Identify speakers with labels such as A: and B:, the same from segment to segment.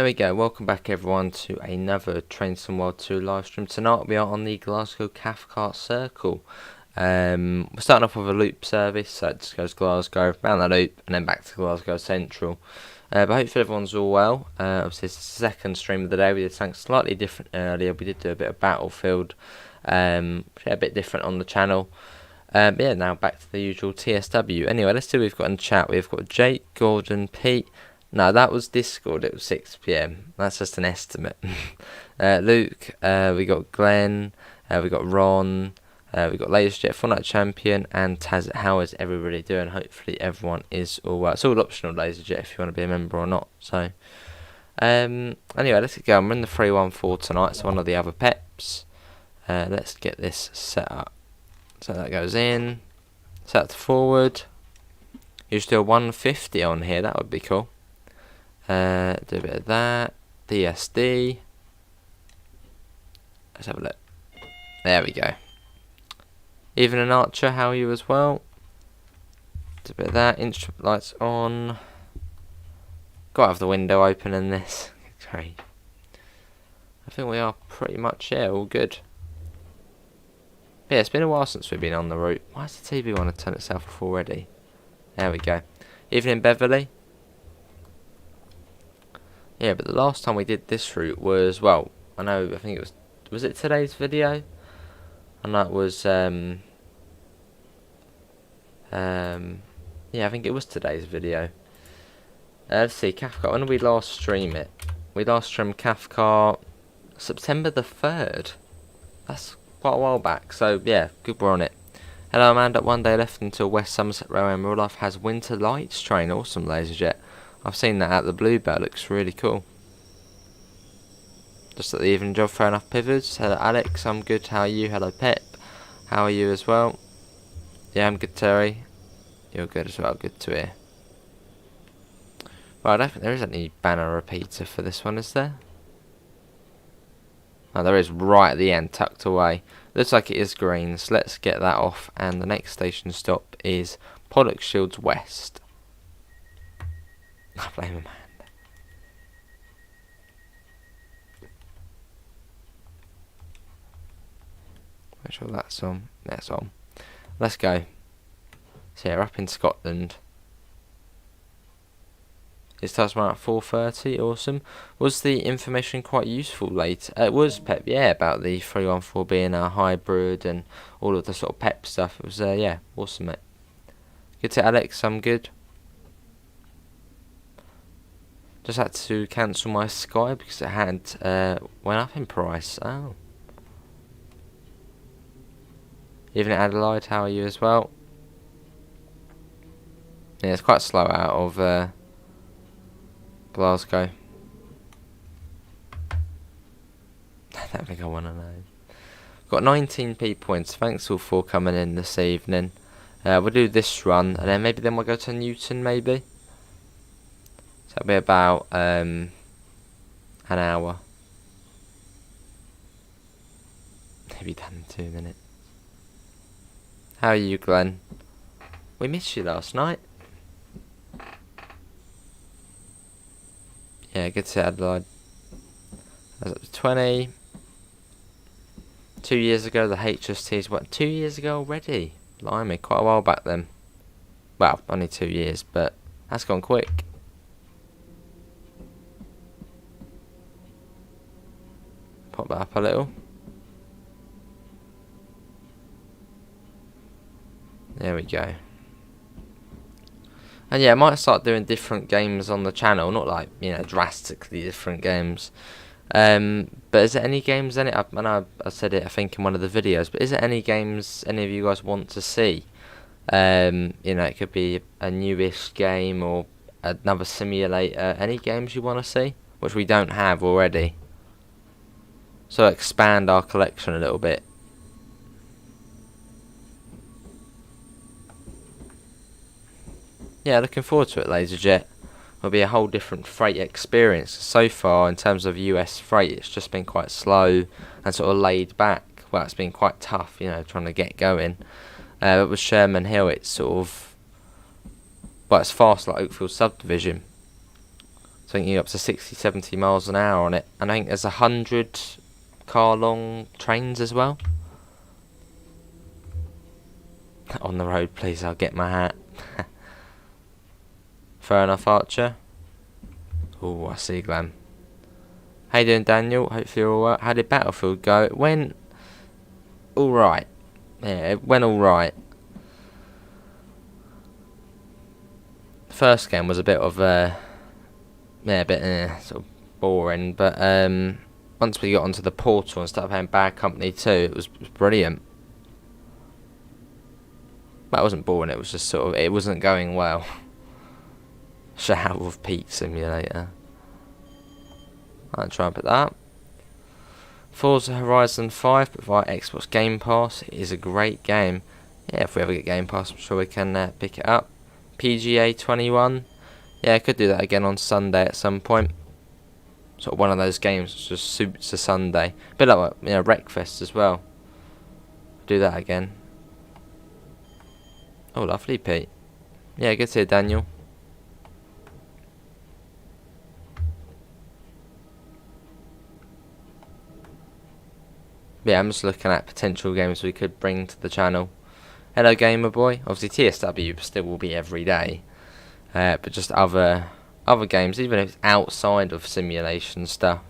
A: we go, welcome back everyone to another Train Some World 2 live stream. Tonight we are on the Glasgow Cathcart Circle. We're starting off with a loop service, so it just goes Glasgow, round the loop, and then back to Glasgow Central. But hopefully everyone's all well. Obviously it's the second stream of the day. We did something slightly different earlier. We did do a bit of Battlefield, a bit different on the channel. But yeah, now back to the usual TSW. Anyway, let's see what we've got in chat. We've got Jake, Gordon, Pete. No, that was Discord. It was 6 PM. That's just an estimate. Luke, we got Glenn, we got Ron, we got Laserjet, Fortnite Champion, and Taz. How is everybody doing? Hopefully everyone is all well. It's all optional, Laserjet, if you want to be a member or not. So, anyway, let's get going. We're in the 314 tonight. So one of the other peps. Let's get this set up. So that goes in. Set to forward. You're still 150 on here. That would be cool. Do a bit of that. DSD. Let's have a look. There we go. Even an Archer, how are you as well? Do a bit of that. Instrument lights on. Gotta have the window open in this. Great. I think we are pretty much all good. But yeah, it's been a while since we've been on the route. Why does the TV want to turn itself off already? There we go. Evening Beverly. Yeah, but the last time we did this route was, well, I think it was it today's video? And that was, yeah, I think it was today's video. Let's see, Cathcart, when did we last stream it? We last streamed Cathcart September the 3rd. That's quite a while back, so yeah, good we're on it. Hello Amanda, 1 day left until West Somerset Railway in real life has winter lights train. Awesome, Laserjet. I've seen that at the Bluebell, looks really cool. Just at the evening job, fair enough pivots. Hello Alex, I'm good, how are you? Hello Pep, how are you as well? Yeah, I'm good Terry. You're good as well, good to hear. Well, I don't think there is any banner repeater for this one, is there? Oh, there is right at the end, tucked away. Looks like it is green, so let's get that off. And the next station stop is Pollock Shields West. I blame Amanda. Make sure that's on. That's on. Let's go. So yeah, up in Scotland. It starts around at 4:30. Awesome. Was the information quite useful later? It was, Pep. Yeah, about the 314 being a hybrid and all of the sort of Pep stuff. It was yeah, awesome, mate. Good to Alex. I'm good. Just had to cancel my Sky because it had went up in price. Oh. Even Adelaide, how are you as well? Yeah, it's quite slow out of Glasgow. I don't think I want to know. Got 19p points. Thanks all for coming in this evening. We'll do this run and then maybe we'll go to Newton maybe. So that'll be about an hour. Maybe done in 2 minutes. How are you, Glenn? We missed you last night. Yeah, good to Adelaide. That's up to 20. 2 years ago, the HSTs went 2 years ago already. Blimey, quite a while back then. Well, only 2 years, but that's gone quick. Pop that up a little. There we go. And yeah, I might start doing different games on the channel, not like, you know, drastically different games. But is there any games in it? I know I said it, I think, in one of the videos, but is there any games any of you guys want to see? You know, it could be a newish game or another simulator. Any games you want to see, which we don't have already? So expand our collection a little bit. Yeah, looking forward to it, Laserjet. It'll be a whole different freight experience. So far, in terms of US freight, it's just been quite slow and sort of laid back. Well, it's been quite tough, you know, trying to get going. But with Sherman Hill, it's sort of, well, it's fast like Oakfield Subdivision. So I think you're up to 60, 70 miles an hour on it. And I think there's 100 car long trains as well. On the road, please, I'll get my hat. Fair enough, Archer. Oh, I see, Glenn. How you doing, Daniel? Hopefully you're alright. How did Battlefield go? It went alright. Yeah, it went alright. The first game was a bit of sort of boring, but once we got onto the portal and started playing Bad Company 2, it was brilliant. That wasn't boring, it was just sort of, it wasn't going well. Shout with Pete Simulator. I'll try and put that up. Forza Horizon 5, but via Xbox Game Pass. It is a great game. Yeah, if we ever get Game Pass, I'm sure we can pick it up. PGA 21. Yeah, I could do that again on Sunday at some point. Sort of one of those games that just suits a Sunday. A bit like, you know, Wreckfest as well. Do that again. Oh, lovely, Pete. Yeah, good to hear, Daniel. Yeah, I'm just looking at potential games we could bring to the channel. Hello, Gamer Boy. Obviously, TSW still will be every day, but just other games, even if it's outside of simulation stuff.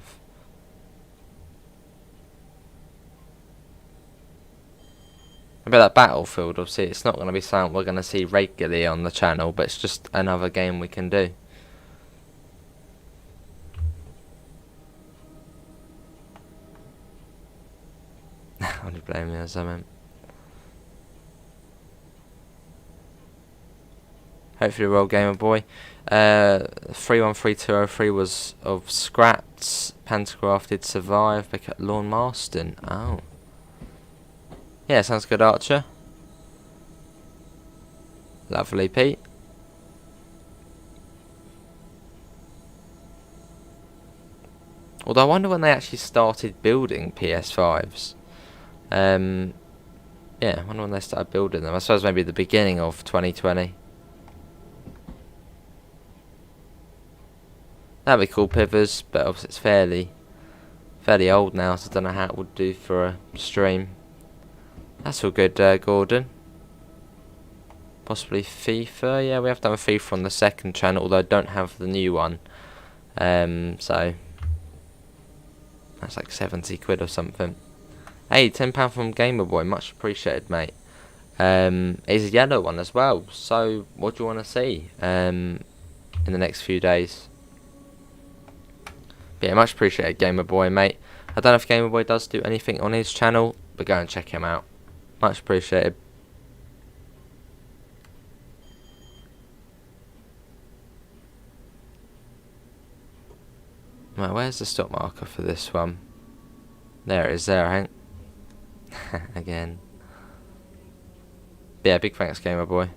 A: About that Battlefield, obviously, it's not going to be something we're going to see regularly on the channel, but it's just another game we can do. Only blame me or something. Hopefully, well, Gamer Boy. 313203 was of Scraps. Pantograph survive. Back at Lorne Marston. Oh. Yeah, sounds good, Archer. Lovely, Pete. Although I wonder when they actually started building PS5s. Yeah, I wonder when they started building them. I suppose maybe the beginning of 2020. That'd be cool, Pivers, but obviously it's fairly old now, so I don't know how it would do for a stream. That's all good, Gordon. Possibly FIFA. Yeah, we have done FIFA on the second channel, although I don't have the new one. So that's like 70 quid or something. Hey, £10 from Gamer Boy, much appreciated, mate. It's a yellow one as well. So, what do you want to see in the next few days? But yeah, much appreciated, Gamer Boy, mate. I don't know if Gamer Boy does do anything on his channel, but go and check him out. Much appreciated. Right, where's the stop marker for this one? There it is, there, I think. Again. But yeah, big thanks, Gamer Boy.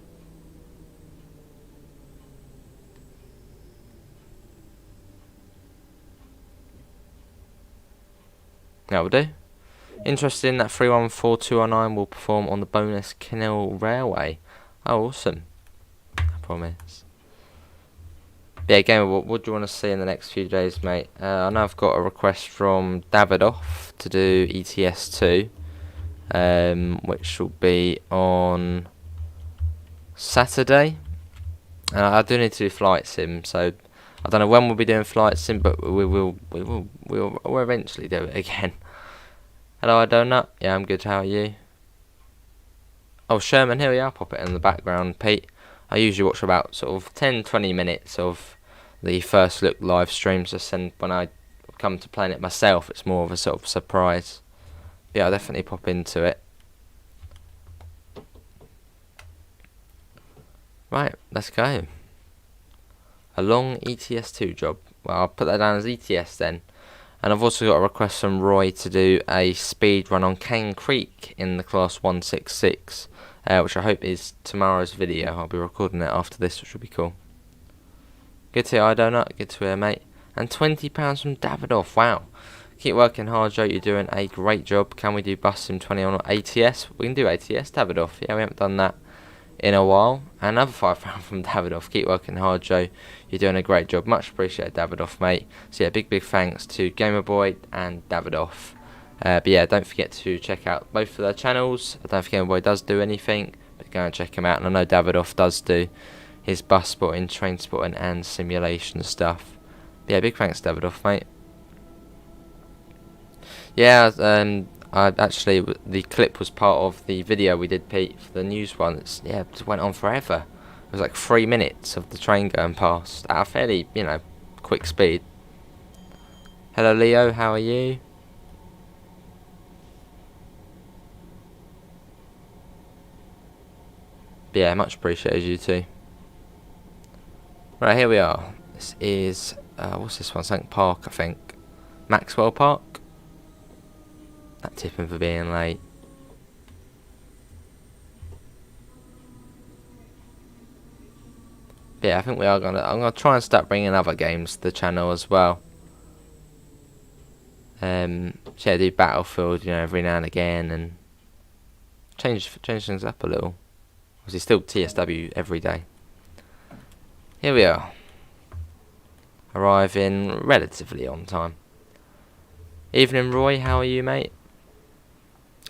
A: That will do. Interesting that 314209 will perform on the bonus Kinnell Railway. Oh, awesome. I promise. But yeah, Gamer, what do you want to see in the next few days, mate? I know I've got a request from Davidoff to do ETS2, which will be on Saturday. I do need to do flight sim, so I don't know when we'll be doing flight sim, but we'll eventually do it again. Hello, Donut. Yeah, I'm good. How are you? Oh, Sherman, here we are. Pop it in the background, Pete. I usually watch about sort of 10-20 minutes of the first look live streams. Just send when I come to playing it myself. It's more of a sort of surprise. Yeah, I'll definitely pop into it. Right, let's go. A long ETS2 job. Well, I'll put that down as ETS then. And I've also got a request from Roy to do a speed run on Cane Creek in the class 166, which I hope is tomorrow's video. I'll be recording it after this, which will be cool. Good to hear, Donut. Good to hear, mate. And £20 from Davidoff. Wow. Keep working hard, Joe. You're doing a great job. Can we do Bus Sim 20 on ATS? We can do ATS, Davidoff. Yeah, we haven't done that in a while. Another £5 from Davidoff. Keep working hard, Joe. You're doing a great job. Much appreciated, Davidoff, mate. So yeah, big thanks to Gamerboy and Davidoff. But yeah, don't forget to check out both of their channels. I don't think Gamerboy does do anything, but go and check him out. And I know Davidoff does do his bus spotting, train spotting, and simulation stuff. But yeah, big thanks, Davidoff, mate. Yeah, I actually, the clip was part of the video we did, Pete, for the news one. Yeah, it just went on forever. It was like 3 minutes of the train going past at a fairly, quick speed. Hello, Leo. How are you? But yeah, much appreciated, you too. Right, here we are. This is what's this one? St. Park, I think. Maxwell Park. That tipping for being late. But yeah, I think I'm gonna try and start bringing other games to the channel as well. So yeah, do Battlefield, every now and again, and change things up a little. Obviously, still TSW every day. Here we are, arriving relatively on time. Evening, Roy. How are you, mate?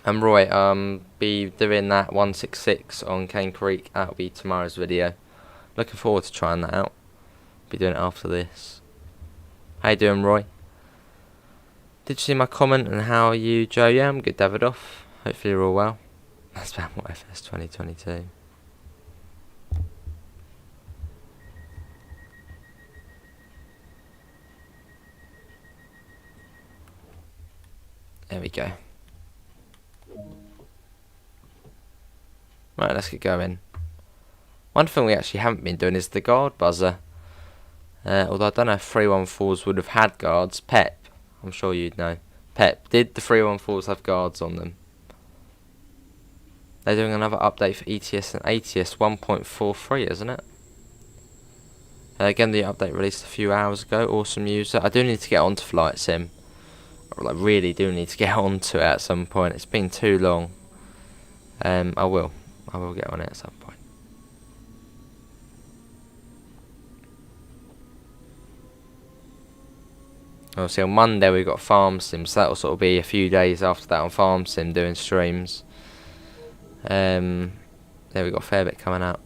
A: I'm Roy. Be doing that 166 on Cane Creek. That'll be tomorrow's video. Looking forward to trying that out. Be doing it after this. How you doing, Roy? Did you see my comment, and how are you, Joe? Yeah, I'm good, Davidoff. Hopefully you're all well. That's about what FS 2022. There we go. Right, let's get going. One thing we actually haven't been doing is the guard buzzer. Although I don't know if 314s would have had guards. Pep, I'm sure you'd know. Pep, did the 314s have guards on them? They're doing another update for ETS and ATS 1.43, isn't it? Again, the update released a few hours ago. Awesome user. I do need to get onto Flight Sim. I really do need to get onto it at some point. It's been too long. I will get on it at some point. Obviously on Monday we've got Farm Sim, so that'll sort of be a few days after that on Farm Sim doing streams. There we've got a fair bit coming out.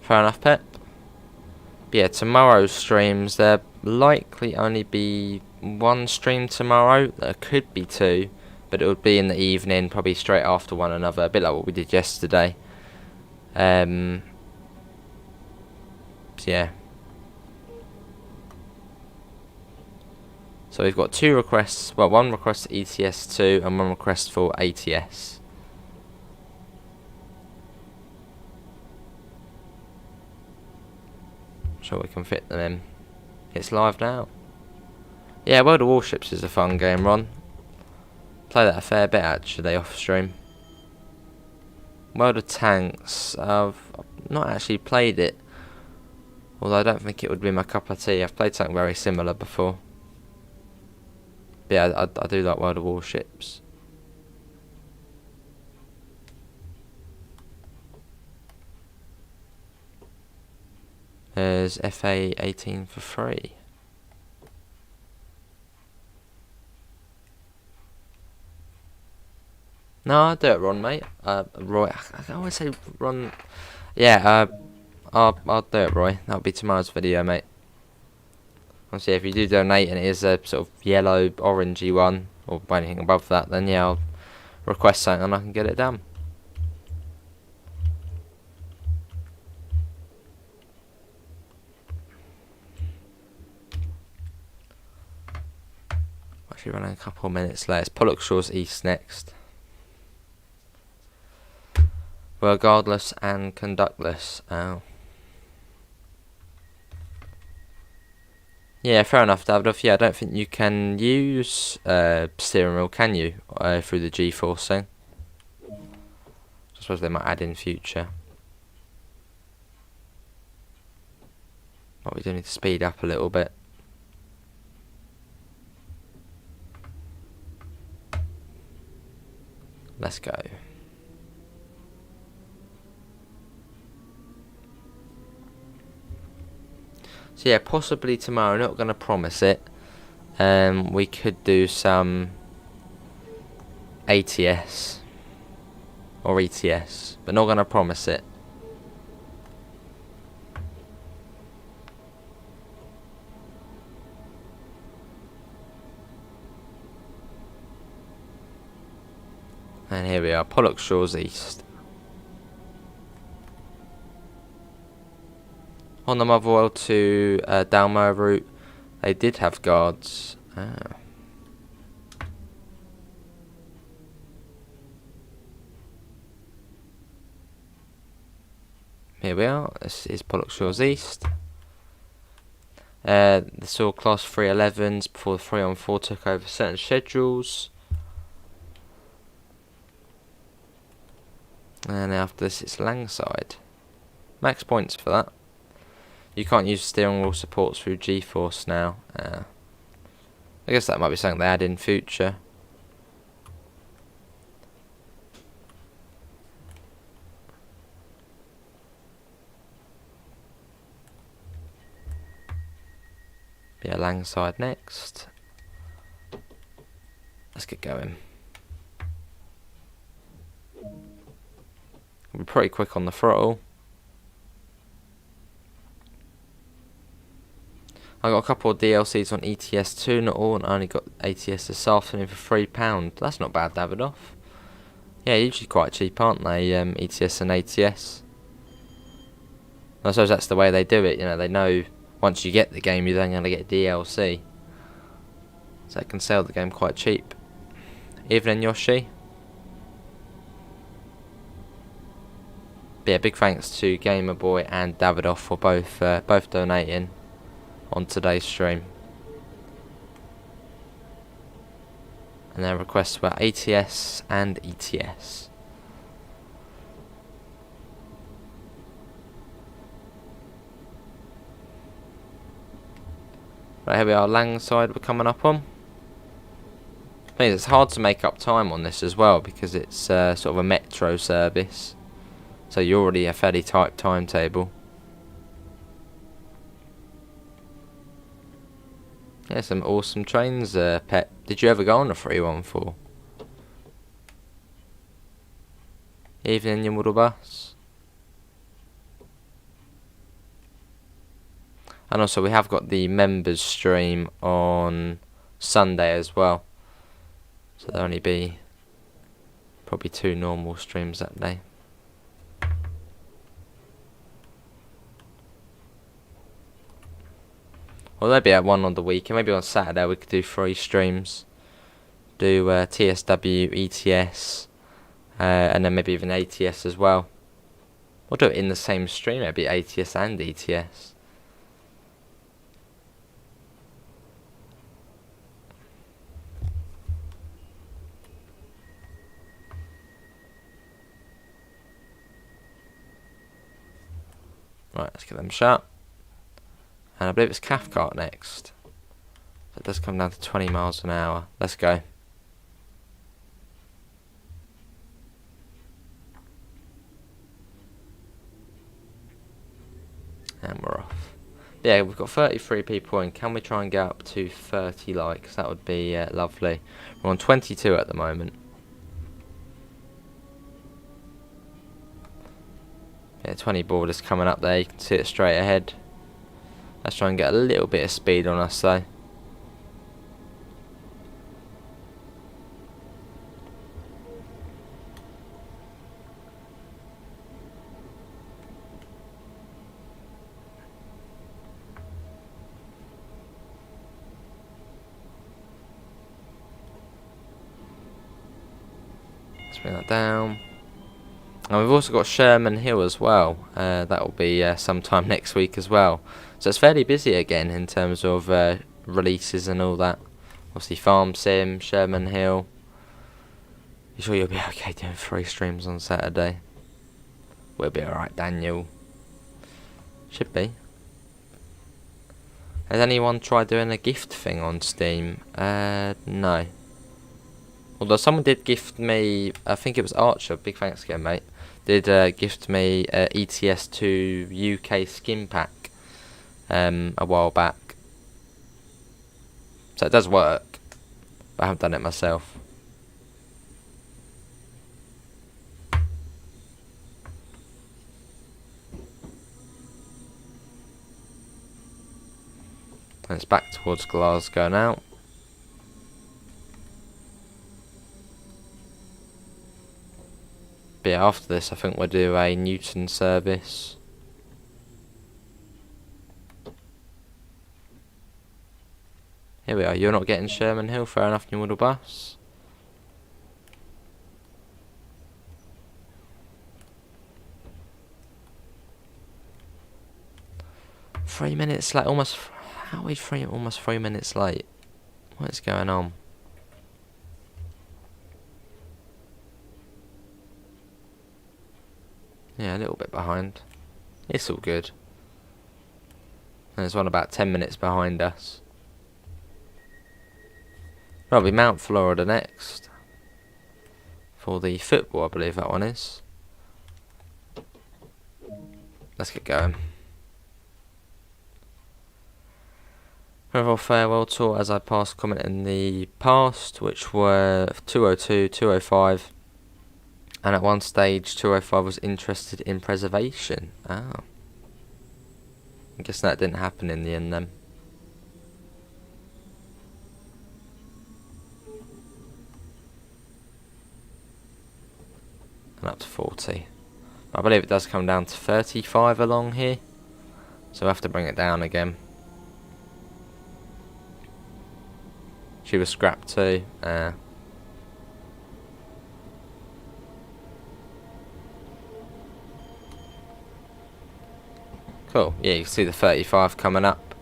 A: Fair enough, Pep. But yeah, tomorrow's streams, there'll likely only be one stream tomorrow. There could be two, but it would be in the evening, probably straight after one another, a bit like what we did yesterday. So yeah. So we've got two requests, well, one request for ETS2 and one request for ATS. Sure we can fit them in. It's live now. Yeah, World of Warships is a fun game, Ron. Play that a fair bit actually off stream. World of Tanks, I've not actually played it, although I don't think it would be my cup of tea. I've played something very similar before. But yeah, I do like World of Warships. There's FA 18 for free. No, I'll do it, Ron, mate. Roy, I always say Ron. Yeah, I'll do it, Roy. That'll be tomorrow's video, mate. Obviously, if you do donate and it is a sort of yellow, orangey one, or anything above that, then yeah, I'll request something and I can get it done. Actually, running a couple of minutes late. It's Pollock Shores East next. Regardless and conductless. Oh. Yeah, fair enough, Davidoff. Yeah, I don't think you can use steering wheel, can you? Through the G-forcing. I suppose they might add in future. But we do need to speed up a little bit. Let's go. So yeah, possibly tomorrow, not going to promise it. We could do some ATS or ETS, but not going to promise it. And here we are, Pollock Shores East. On the Motherwell to Dalmore route, they did have guards. Here we are, this is Pollock Shores East. This all class 311s before the 3-on-4 took over certain schedules. And after this it's Langside. Max points for that. You can't use steering wheel supports through G-Force now. I guess that might be something they add in future. Yeah, Langside next. Let's get going. We're pretty quick on the throttle. I got a couple of DLCs on ETS2, not all, and I only got ATS this afternoon for £3. That's not bad, Davidoff. Yeah, usually quite cheap, aren't they? ETS and ATS. I suppose that's the way they do it. You know, they know once you get the game, you're then going to get DLC, so they can sell the game quite cheap. Evening, Yoshi. But yeah, big thanks to Gamerboy and Davidoff for both donating on today's stream. And their requests were ATS and ETS. Right, here we are, Langside we're coming up on. I mean, it's hard to make up time on this as well because it's sort of a metro service. So you're already a fairly tight timetable. Yeah, some awesome trains, Pet. Did you ever go on a 314? Evening, your model bus. And also we have got the members stream on Sunday as well. So there'll only be probably 2 normal streams that day. Well, maybe at one on the weekend. Maybe on Saturday we could do 3 streams. Do TSW, ETS, and then maybe even ATS as well. We'll do it in the same stream, maybe ATS and ETS. Right, let's get them shut. And I believe it's Cathcart next. So it does come down to 20 miles an hour. Let's go. And we're off. Yeah, we've got 33 people in. Can we try and get up to 30 likes? That would be lovely. We're on 22 at the moment. Yeah, 20 borders coming up there. You can see it straight ahead. Let's try and get a little bit of speed on us though. Let's bring that down. And we've also got Sherman Hill as well. That will be sometime next week as well. So it's fairly busy again in terms of releases and all that. Obviously Farm Sim, Sherman Hill. You sure you'll be okay doing 3 streams on Saturday? We'll be alright, Daniel. Should be. Has anyone tried doing a gift thing on Steam? No. Although someone did gift me, I think it was Archer, big thanks again mate, did gift me ETS2 UK skin pack a while back. So it does work, but I haven't done it myself. And it's back towards Glasgow now. But yeah, after this I think we'll do a Newton service. Here we are, you're not getting Sherman Hill, fair enough, new model bus. Three minutes late, almost. How are we almost 3 minutes late? What is going on? Yeah, a little bit behind. It's all good. And there's one about 10 minutes behind us. That'll be Mount Florida next. For the football, I believe that one is. Let's get going. Overall farewell tour as I passed comment in the past, which were 202, 205, and at one stage 205 was interested in preservation. Oh. I guess that didn't happen in the end then. And up to 40. I believe it does come down to 35 along here, so we'll have to bring it down again. She was scrapped too. Cool. Yeah, you can see the 35 coming up.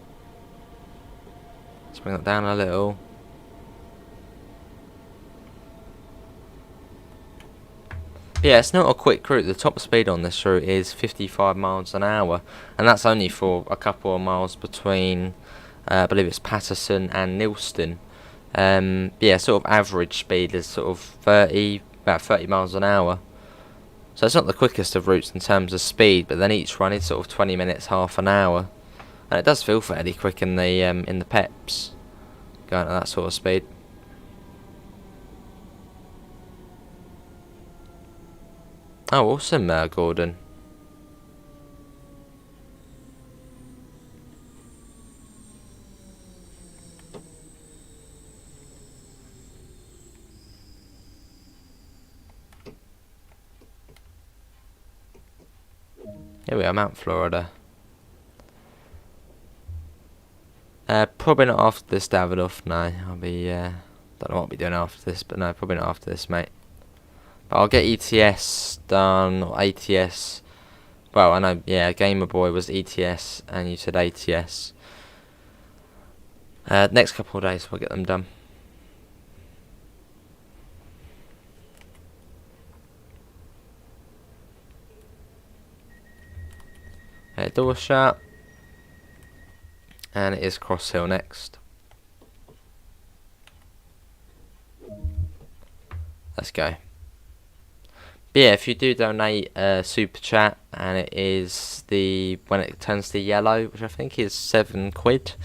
A: Let's bring that down a little. Yeah, it's not a quick route. The top speed on this route is 55 miles an hour, and that's only for a couple of miles between, I believe it's Patterson and Nilston. Yeah, sort of average speed is sort of about 30 miles an hour. So it's not the quickest of routes in terms of speed, but then each run is sort of 20 minutes, half an hour, and it does feel fairly quick in the peps, going at that sort of speed. Oh, awesome, Gordon. Here we are, Mount Florida. Probably not after this, Davidoff. No, I'll be. Don't know what I'll be doing after this, but no, probably not after this, mate. But I'll get ETS done, or ATS. Well, I know, yeah, Gamer Boy was ETS, and you said ATS. Next couple of days, we'll get them done. Door shut. And it is Cross Hill next. Let's go. But yeah, if you do donate super chat, and it is when it turns to yellow, which I think is £7,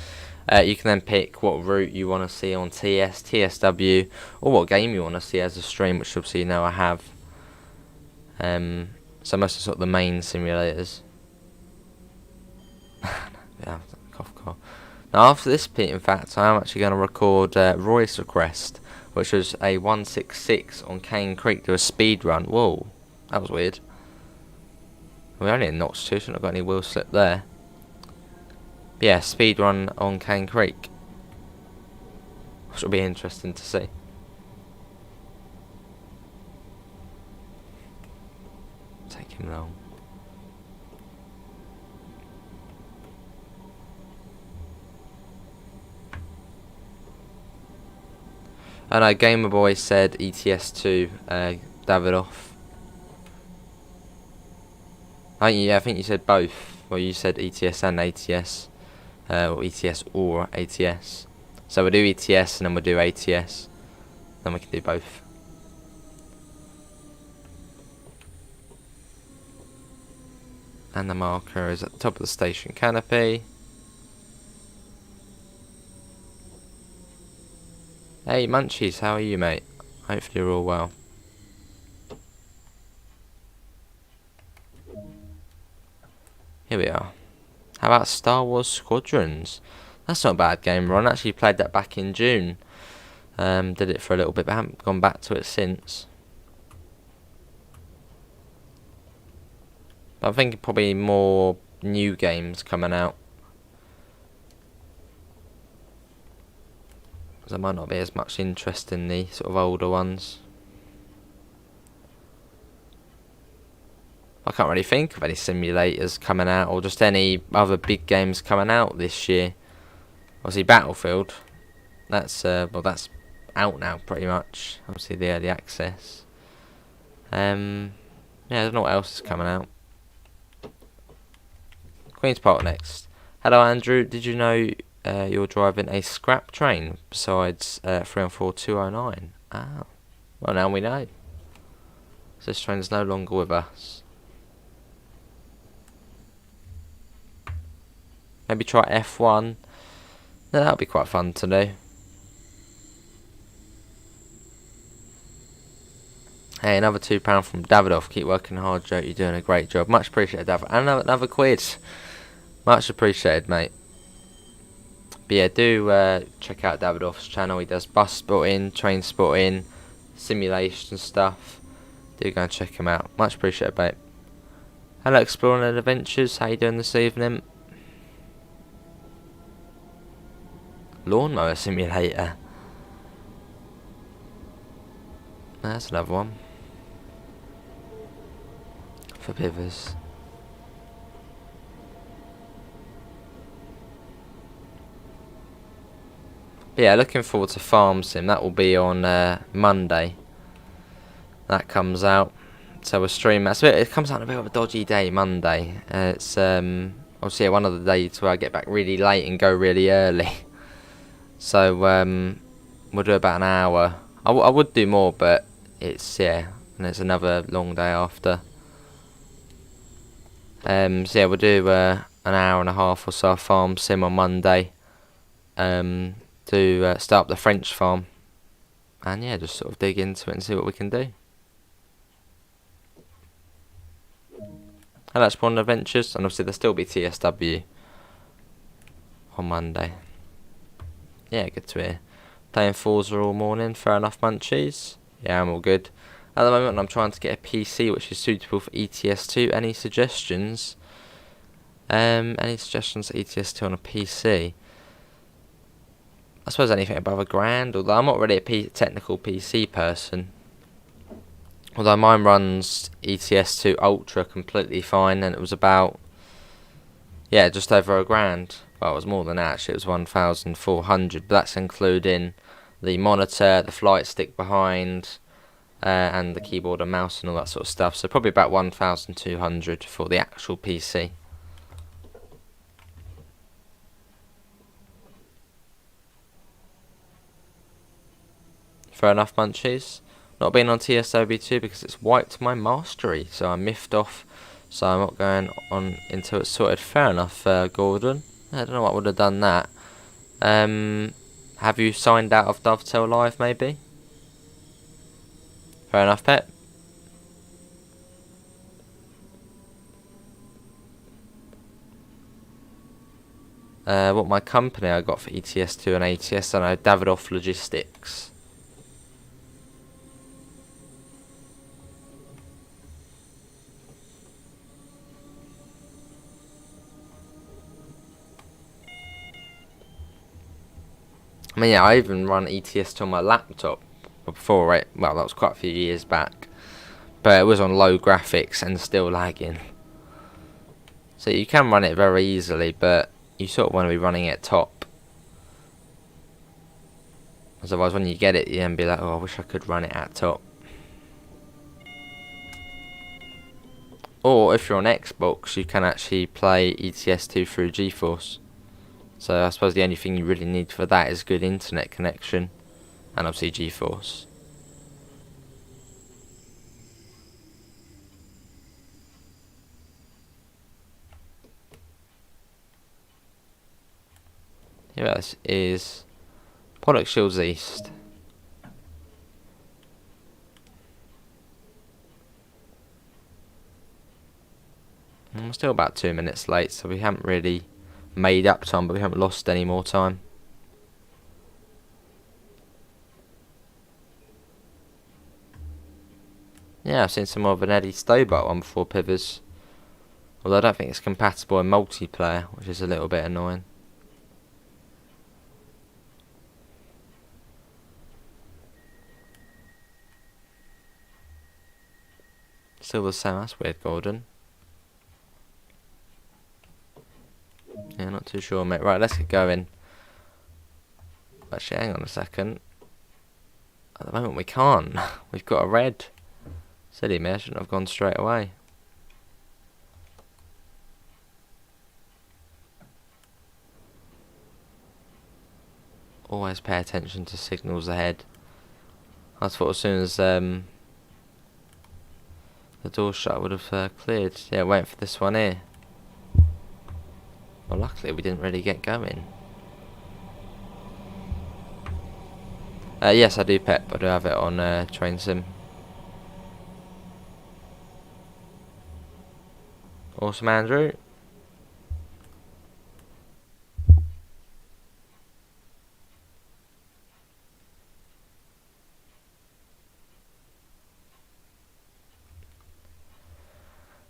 A: you can then pick what route you want to see on TS, TSW, or what game you want to see as a stream, which obviously you know I have. So most of sort of the main simulators. Yeah, cough. Now after this bit, in fact, I am actually going to record Roy's request, which was a 166 on Cane Creek to a speed run. Whoa, that was weird. We're only in Notch 2, shouldn't have got any wheel slip there. But yeah, speed run on Cane Creek, which will be interesting to see. Take him long. I know Gamer Boy said ETS2, Davidoff. I think you said both. Well, you said ETS and ATS. or ETS or ATS. So we'll do ETS and then we'll do ATS. Then we can do both. And the marker is at the top of the station canopy. Hey Munchies, how are you, mate? Hopefully you're all well. Here we are. How about Star Wars Squadrons? That's not a bad game, Ron. Actually played that back in June. Did it for a little bit, but haven't gone back to it since. But I'm thinking probably more new games coming out. Because there might not be as much interest in the sort of older ones. I can't really think of any simulators coming out, or just any other big games coming out this year. Obviously Battlefield, that's well, that's out now pretty much. Obviously the early access. Yeah, I don't know what else is coming out. Queen's Park next. Hello Andrew, did you know you're driving a scrap train besides 314-209? Ah, well now we know. So this train is no longer with us. Maybe try F1. No, that'll be quite fun to do. Hey, another £2 from Davidoff. Keep working hard, Joe. You're doing a great job. Much appreciated, David. And another quid. Much appreciated, mate. But yeah, do check out Davidoff's channel. He does bus spotting, train spotting, simulation stuff. Do go and check him out. Much appreciated, mate. Hello, Exploring and Adventures. How you doing this evening? Lawnmower Simulator. That's another one. For Pivers. But yeah, looking forward to Farm Sim. That will be on Monday. That comes out. So we'll stream that. So it comes out on a bit of a dodgy day, Monday. It's obviously one of the days where I get back really late and go really early. So we'll do about an hour. I would do more, but it's and it's another long day after. So yeah, we'll do an hour and a half or so of Farm Sim on Monday. To start up the French farm, and yeah, just sort of dig into it and see what we can do. And that's Spawn Adventures, and obviously there'll still be TSW on Monday. Yeah, good to hear. Playing Forza all morning. Fair enough, Munchies. Yeah, I'm all good. At the moment, I'm trying to get a PC which is suitable for ETS2. Any suggestions? Any suggestions for ETS2 on a PC? I suppose anything above £1,000, although I'm not really a technical PC person. Although mine runs ETS2 Ultra completely fine, and it was about, just over £1,000. Well, it was more than that actually, it was 1,400, but that's including the monitor, the flight stick behind, and the keyboard and mouse and all that sort of stuff. So probably about 1,200 for the actual PC. Fair enough, Munchies. Not being on TSOB2 because it's wiped my mastery, so I'm miffed off. So I'm not going on until it's sorted. Fair enough, Gordon. I don't know what would have done that. Have you signed out of Dovetail Live, maybe? Fair enough, Pet. What my company I got for ETS2 and ATS, I know, Davidoff Logistics. I mean, yeah, I even run ETS2 on my laptop before, right? Well, that was quite a few years back. But it was on low graphics and still lagging. So you can run it very easily, but you sort of want to be running it top. Otherwise, when you get it, you then be like, oh, I wish I could run it at top. Or if you're on Xbox, you can actually play ETS2 through GeForce. So I suppose the only thing you really need for that is good internet connection, and obviously GeForce. Yeah, this is Pollock Shields East. And we're still about 2 minutes late, so we haven't really made up time, but we haven't lost any more time. Yeah, I've seen some more of an Eddie Stobart one before, Pivers. Although I don't think it's compatible in multiplayer, which is a little bit annoying. Still the same, that's weird, Gordon. Yeah, not too sure, mate. Right, let's get going. Actually, hang on a second. At the moment we can't. We've got a red. Silly me, I shouldn't have gone straight away. Always pay attention to signals ahead. I thought as soon as the door shut I would have cleared. Yeah, waiting for this one here. Well, luckily we didn't really get going. Yes, I do Pep. I do have it on Train Sim. Awesome, Andrew.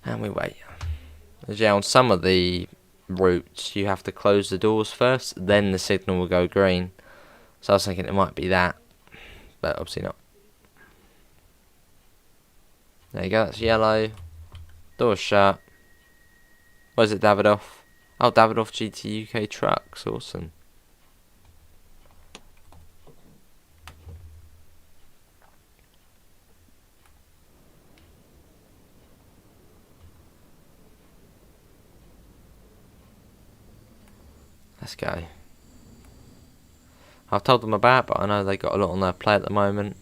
A: And we wait. As yeah, on some of the routes you have to close the doors first, then the signal will go green. So I was thinking it might be that, but obviously not. There you go, that's yellow. Door's shut. What is it, Davidoff? Oh, Davidoff GT UK Trucks, awesome. Let's go. I've told them about it, but I know they got a lot on their plate at the moment.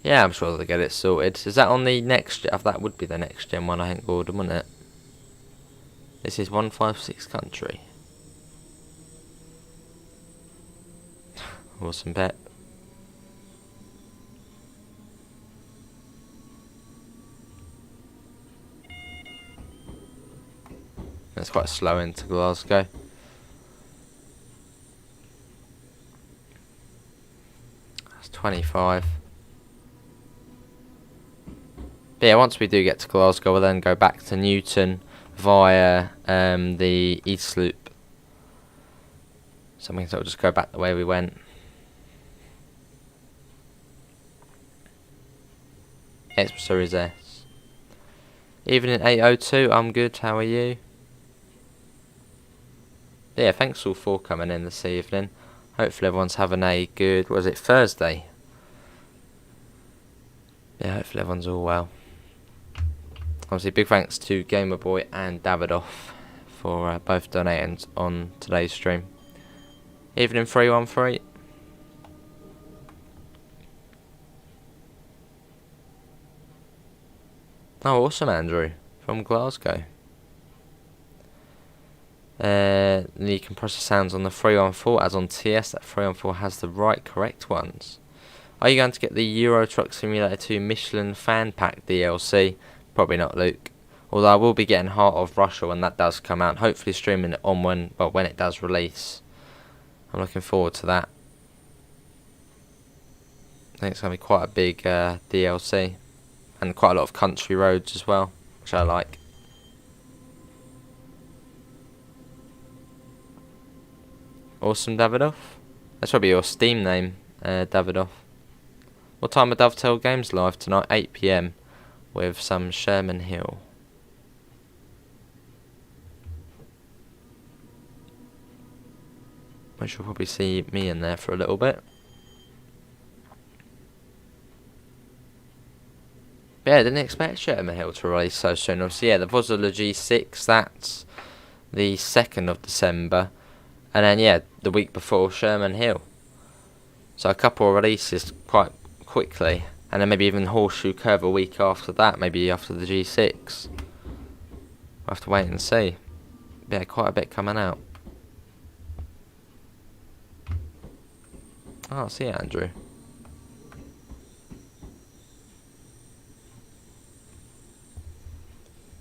A: Yeah, I'm sure they'll get it sorted. Is that on the next gen? That would be the next gen one, I think, Gordon, wouldn't it? This is 156 country. Awesome bet. It's quite slow into Glasgow. That's 25. But yeah, once we do get to Glasgow, we'll then go back to Newton via the East Loop. So means it'll just go back the way we went. Extra Series S. Evening 8:02, I'm good, how are you? Yeah, thanks all for coming in this evening. Hopefully everyone's having a good, what was it, Thursday? Yeah, hopefully everyone's all well. Obviously, big thanks to Gamerboy and Davidoff for both donating on today's stream. Evening 313. Oh, awesome, Andrew, from Glasgow. The compressor sounds on the 314 as on TS. That 314 has the right correct ones. Are you going to get the Euro Truck Simulator 2 Michelin Fan Pack DLC? Probably not, Luke. Although I will be getting Heart of Russia when that does come out. Hopefully streaming it on when it does release. I'm looking forward to that. I think it's going to be quite a big DLC. And quite a lot of country roads as well, which I like. Awesome, Davidoff. That's probably your Steam name, Davidoff. What time are Dovetail Games live tonight? 8 PM with some Sherman Hill. Which you'll probably see me in there for a little bit. But yeah, I didn't expect Sherman Hill to release so soon. Obviously, yeah, there was a G6, that's the 2nd of December. And then, yeah, the week before Sherman Hill. So a couple of releases quite quickly, and then maybe even Horseshoe Curve a week after that, maybe after the G6. We'll have to wait and see. Yeah, quite a bit coming out. Oh, I see Andrew.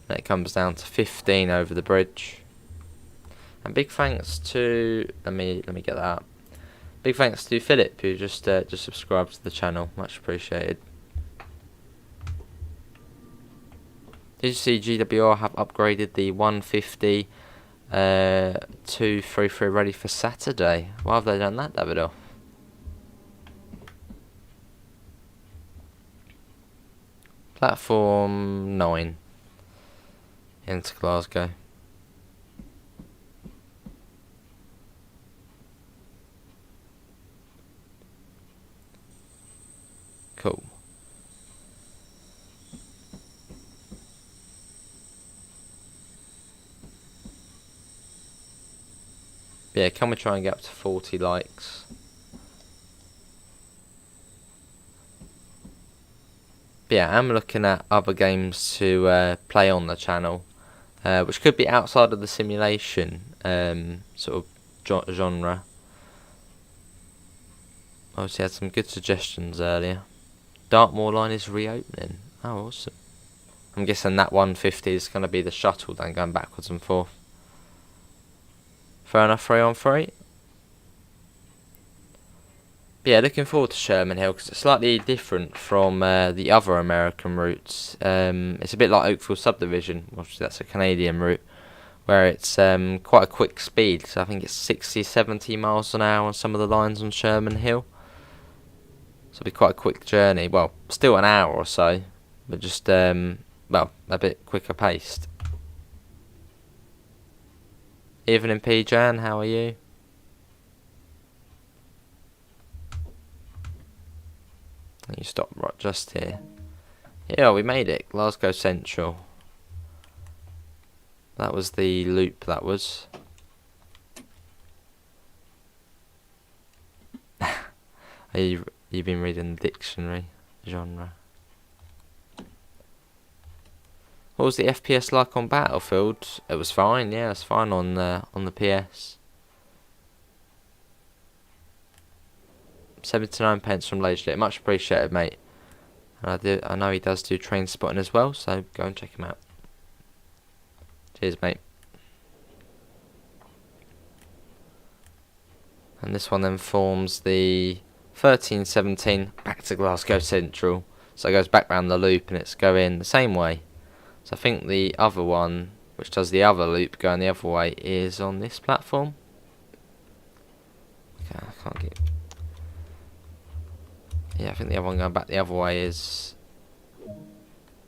A: And it comes down to 15 over the bridge. And big thanks to let me get that up. Big thanks to Philip, who just subscribed to the channel. Much appreciated. Did you see GWR have upgraded the 150 233 ready for Saturday? Why have they done that, Davido? Platform 9 into Glasgow. Cool. Yeah, can we try and get up to 40 likes? But yeah, I'm looking at other games to play on the channel, which could be outside of the simulation sort of genre. Obviously had some good suggestions earlier. Dartmoor line is reopening. Oh, awesome. I'm guessing that 150 is going to be the shuttle then, going backwards and forth. Fair enough, 3 on 3. But yeah, looking forward to Sherman Hill because it's slightly different from the other American routes. It's a bit like Oakville Subdivision, obviously that's a Canadian route, where it's quite a quick speed. So I think it's 60, 70 miles an hour on some of the lines on Sherman Hill. So it'll be quite a quick journey. Well, still an hour or so, but just well, a bit quicker paced. Evening, P. Jan, how are you? You stop right just here. Yeah, we made it. Glasgow Central. That was the loop, that was. You've been reading the dictionary genre. What was the FPS like on Battlefield? It was fine, yeah, it's fine on the PS. 79 pence from Lagelit. Much appreciated, mate. And I know he does do train spotting as well, so go and check him out. Cheers, mate. And this one then forms the 1317 back to Glasgow Central. So it goes back round the loop and it's going the same way. So I think the other one, which does the other loop going the other way, is on this platform. Okay, I can't get... Yeah, I think the other one going back the other way is...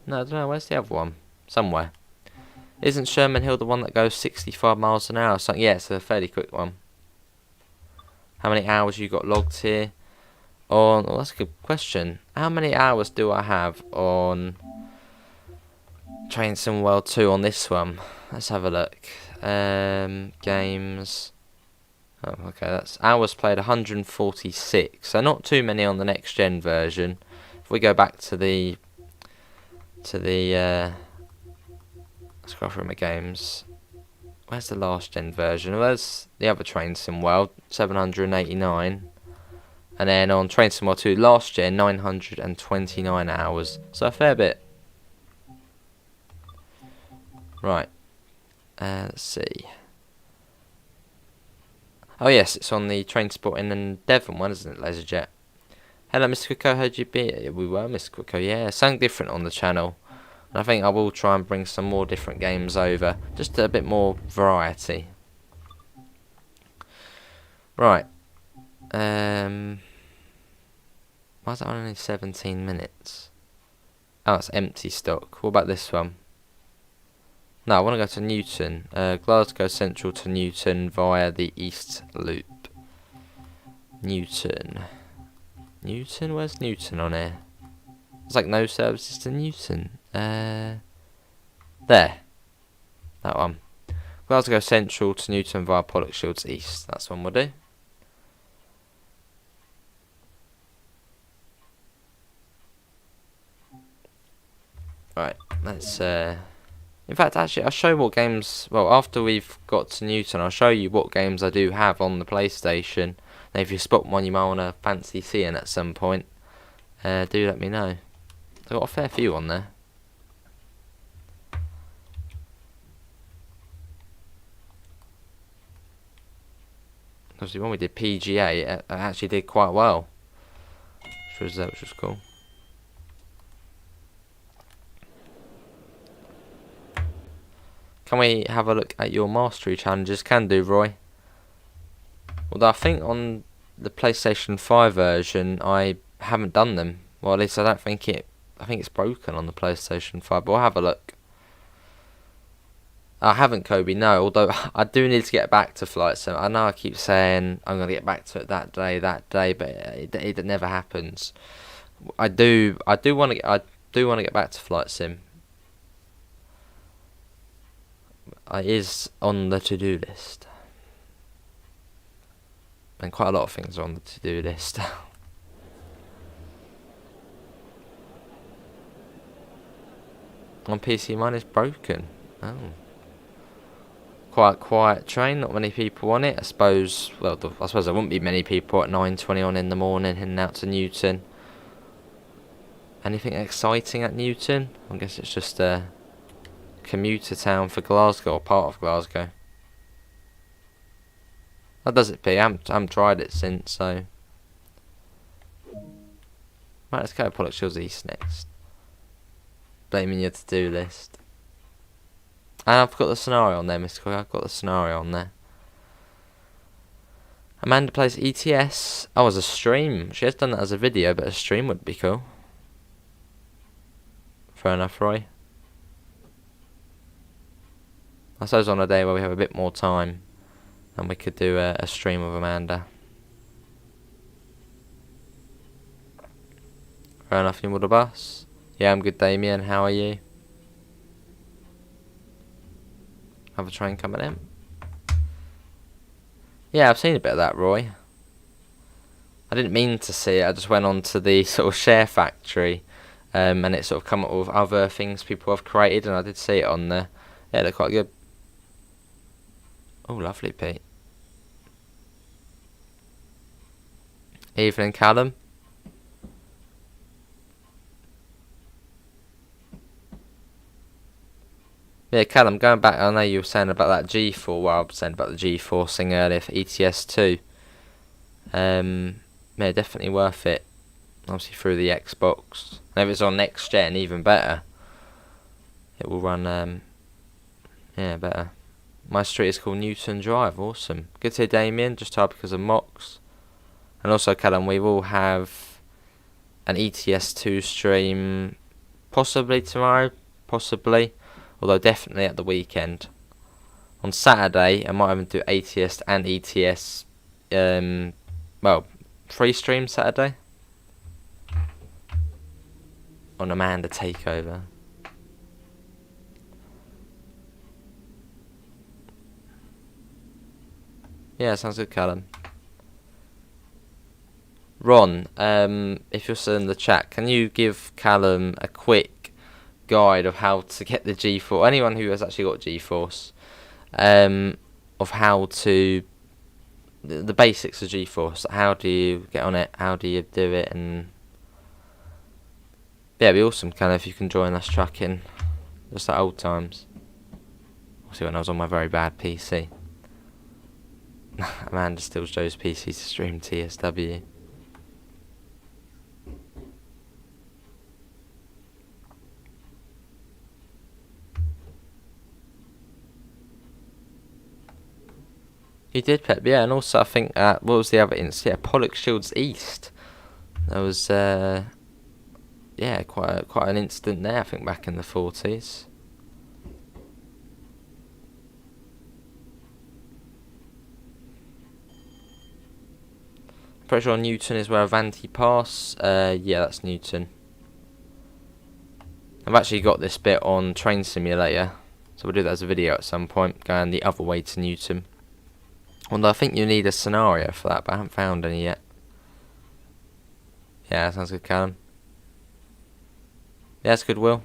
A: No, I don't know, where's the other one? Somewhere. Isn't Sherman Hill the one that goes 65 miles an hour or something? Yeah, it's a fairly quick one. How many hours you got logged here? On... Oh, that's a good question. How many hours do I have on Train Sim World 2 on this one? Let's have a look. Games... Oh, okay, that's hours played 146, so not too many on the next gen version. If we go back to the let's go through my games. Where's the last gen version? Where's the other Train Sim World? 789, and then on Train Sim World 2 last gen 929 hours, so a fair bit. Right, let's see. Oh yes, it's on the Train Spotting and Devon one, isn't it, LaserJet? Hello, Mr. Quicko, how'd you be? We were, Mr. Quicko, yeah. Something different on the channel. And I think I will try and bring some more different games over. Just a bit more variety. Right. Why is that only 17 minutes? Oh, it's empty stock. What about this one? No, I want to go to Newton. Glasgow Central to Newton via the East Loop. Newton. Newton? Where's Newton on here? There's like no services to Newton. There. That one. Glasgow Central to Newton via Pollock Shields East. That's one we'll do. Right, let's in fact, actually, I'll show you what games. Well, after we've got to Newton, I'll show you what games I do have on the PlayStation. And if you spot one you might want to fancy seeing at some point, do let me know. I've got a fair few on there. Obviously, when we did PGA, it actually did quite well, which was cool. Can we have a look at your mastery challenges? Can do, Roy. Although I think on the PlayStation 5 version, I haven't done them. Well, at least I don't think it. I think it's broken on the PlayStation 5. But we'll have a look. I haven't, Kobe. No. Although I do need to get back to Flight Sim. I know I keep saying I'm gonna get back to it that day, but it never happens. I do want to get back to Flight Sim. It is on the to-do list. And quite a lot of things are on the to-do list. On PC, mine is broken. Oh. Quite quiet train, not many people on it. I suppose, well, I suppose there wouldn't be many people at 9:20 on in the morning heading out to Newton. Anything exciting at Newton? I guess it's just a commuter town for Glasgow, or part of Glasgow. How does it be? I haven't tried it since, so. Right, let's go to Pollock Shields East next. Blaming your to-do list. And I've got the scenario on there, Mr. Cook. I've got the scenario on there. Amanda plays ETS. Oh, as a stream. She has done that as a video, but a stream would be cool. Fair enough, Roy. I suppose on a day where we have a bit more time, and we could do a stream with Amanda. Fair enough, you with the bus. Yeah, I'm good, Damien. How are you? Have a train coming in. Yeah, I've seen a bit of that, Roy. I didn't mean to see it. I just went on to the sort of share factory, and it sort of come up with other things people have created, and I did see it on there. Yeah, they're quite good. Oh, lovely, Pete. Evening, Callum. Yeah, Callum, going back, I know you were saying about that G4, well, I was saying about the G4 thing earlier for ETS2. Yeah, definitely worth it. Obviously through the Xbox. And if it's on next gen, even better. It will run, yeah, better. My street is called Newton Drive, awesome. Good to hear, Damien, just tired because of mocks. And also, Callum, we will have an ETS2 stream possibly tomorrow, possibly. Although definitely at the weekend. On Saturday, I might even do ATS and ETS. Well, 3 streams Saturday. On Amanda Takeover. Yeah, sounds good, Callum. Ron, if you're still in the chat, can you give Callum a quick guide of how to get the G4? Anyone who has actually got GeForce, of how to the basics of GeForce. How do you get on it? How do you do it? And yeah, it'd be awesome, kind of, if you can join us trucking, just like old times. Obviously, when I was on my very bad PC. Amanda steals Joe's PC to stream TSW. You did, Pep, yeah, and also I think, what was the other instance? Yeah, Pollock Shields East. There was, yeah, quite an incident there, I think, back in the 40s. Pretty sure Newton is where Avanti Pass. Yeah, that's Newton. I've actually got this bit on Train Simulator, so we'll do that as a video at some point, going the other way to Newton. Although I think you need a scenario for that, but I haven't found any yet. Yeah, sounds good, Callum. Yeah, that's good, Will.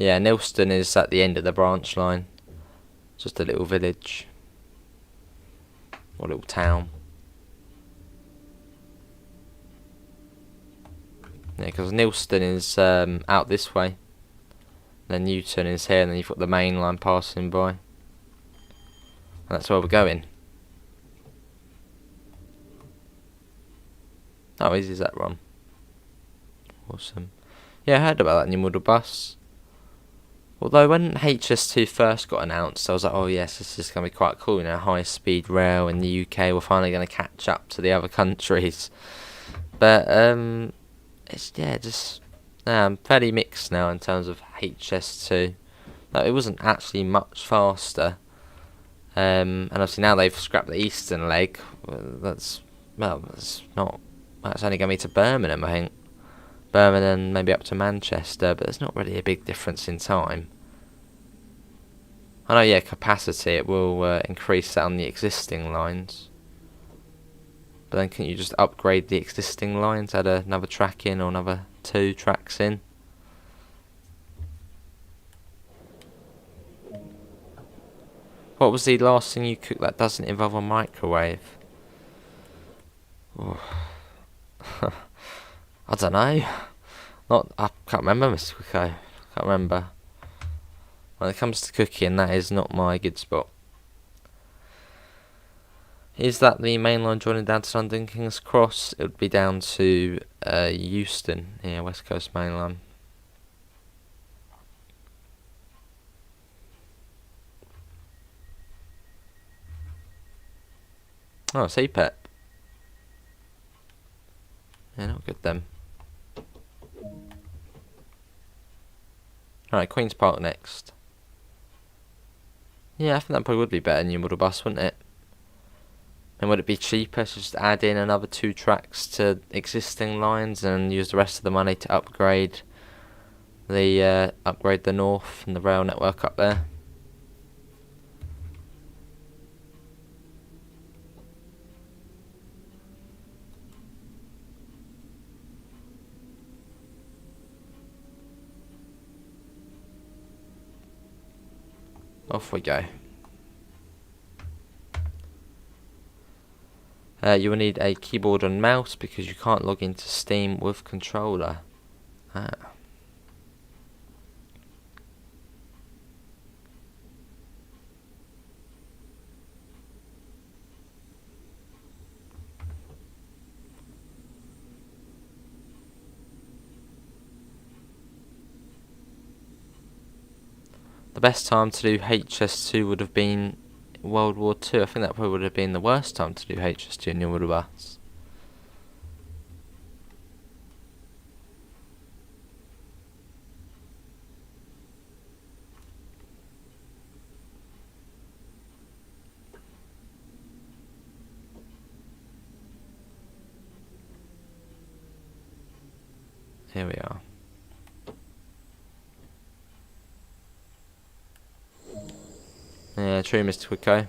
A: Yeah, Nilston is at the end of the branch line. Just a little village. Or little town. Yeah, because Nilston is out this way. Then Newton is here, and then you've got the main line passing by. And that's where we're going. Oh, easy as that, Ron. Awesome. Yeah, I heard about that new model bus. Although when HS2 first got announced, I was like, oh yes, this is going to be quite cool, you know, high speed rail in the UK, we're finally going to catch up to the other countries. But, it's, yeah, just, I'm fairly mixed now in terms of HS2. No, it wasn't actually much faster. And obviously now they've scrapped the eastern leg. That's only going to be to Birmingham, I think. Birmingham, maybe up to Manchester, but there's not really a big difference in time. I know, yeah, capacity, it will increase that on the existing lines. But then can you just upgrade the existing lines, add another track in or another 2 tracks in? What was the last thing you cooked that doesn't involve a microwave? Oh. I don't know. I can't remember, Mr. Quicko. Can't remember. When it comes to cooking, that is not my good spot. Is that the main line joining down to London King's Cross? It would be down to Euston, yeah, West Coast main line. Oh, CPEP. Yeah, not good then. Alright, Queen's Park next. Yeah, I think that probably would be better than your model bus, wouldn't it? And would it be cheaper to just add in another 2 tracks to existing lines and use the rest of the money to upgrade the north and the rail network up there? Off we go. You will need a keyboard and mouse because you can't log into Steam with controller. Ah. The best time to do HS2 would have been World War II. I think that probably would have been the worst time to do HS2 in your model bus. Here we are. Yeah, true, Mr. Quicko.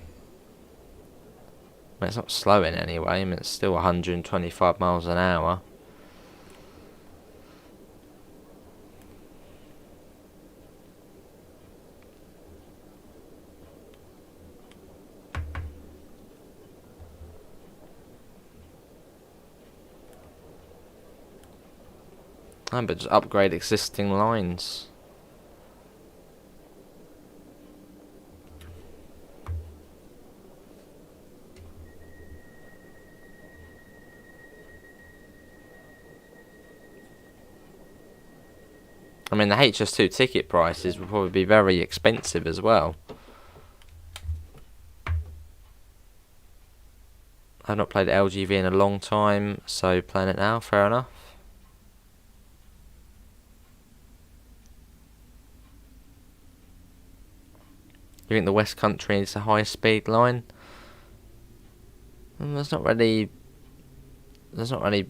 A: It's not slowing anyway. I mean, it's still 125 miles an hour. But just upgrade existing lines. I mean, the HS2 ticket prices will probably be very expensive as well. I've not played LGV in a long time, so playing it now, fair enough. You think the West Country is a high speed line? There's not really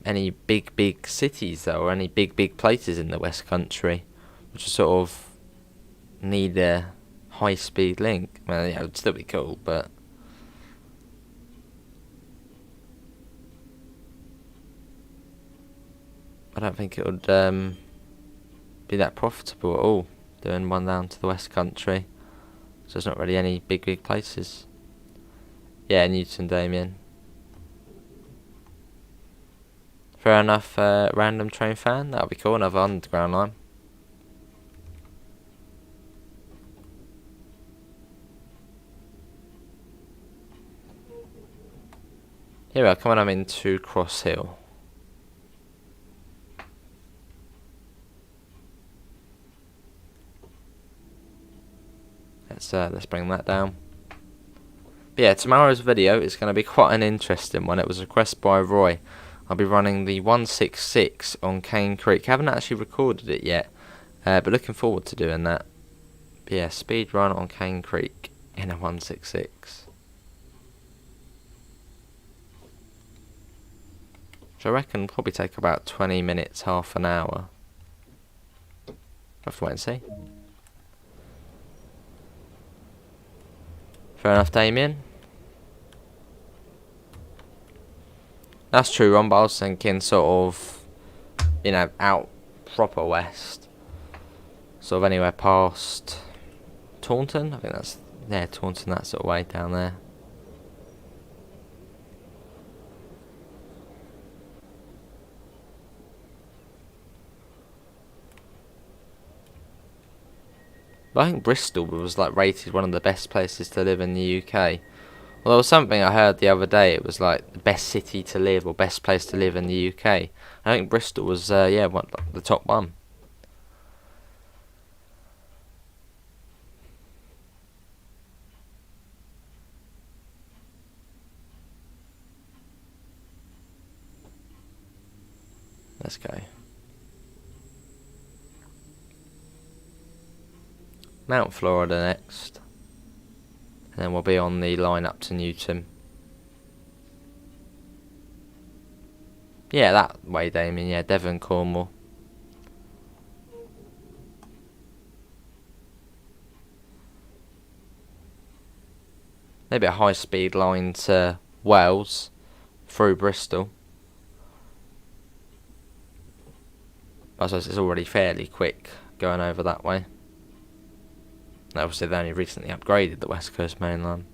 A: any big cities though, or any big places in the West Country which sort of need a high speed link. Well, yeah, it would still be cool, but I don't think it would be that profitable at all, doing one down to the West Country. So there's not really any big places. Yeah, Newton, Damien. Fair enough, random train fan. That'll be cool, another underground line. Here we are, coming up into Cross Hill. Let's bring that down. But yeah, tomorrow's video is going to be quite an interesting one. It was a request by Roy. I'll be running the 166 on Cane Creek. Haven't actually recorded it yet, but looking forward to doing that. But yeah, speed run on Cane Creek in a 166. Which I reckon will probably take about 20 minutes, half an hour. We'll have to wait and see. Fair enough, Damien. That's true, Ron, but I was thinking sort of, you know, out proper west. Sort of anywhere past Taunton. I think that's, yeah, Taunton, that sort of way down there. But I think Bristol was like rated one of the best places to live in the UK. Well, there was something I heard the other day. It was like the best city to live or best place to live in the UK. I think Bristol was, yeah, the top one. Let's go. Mount Florida next. And then we'll be on the line up to Newton. Yeah, that way, Damien. Yeah, Devon, Cornwall. Maybe a high-speed line to Wales through Bristol. I suppose it's already fairly quick going over that way. Obviously, they only recently upgraded the West Coast Main Line.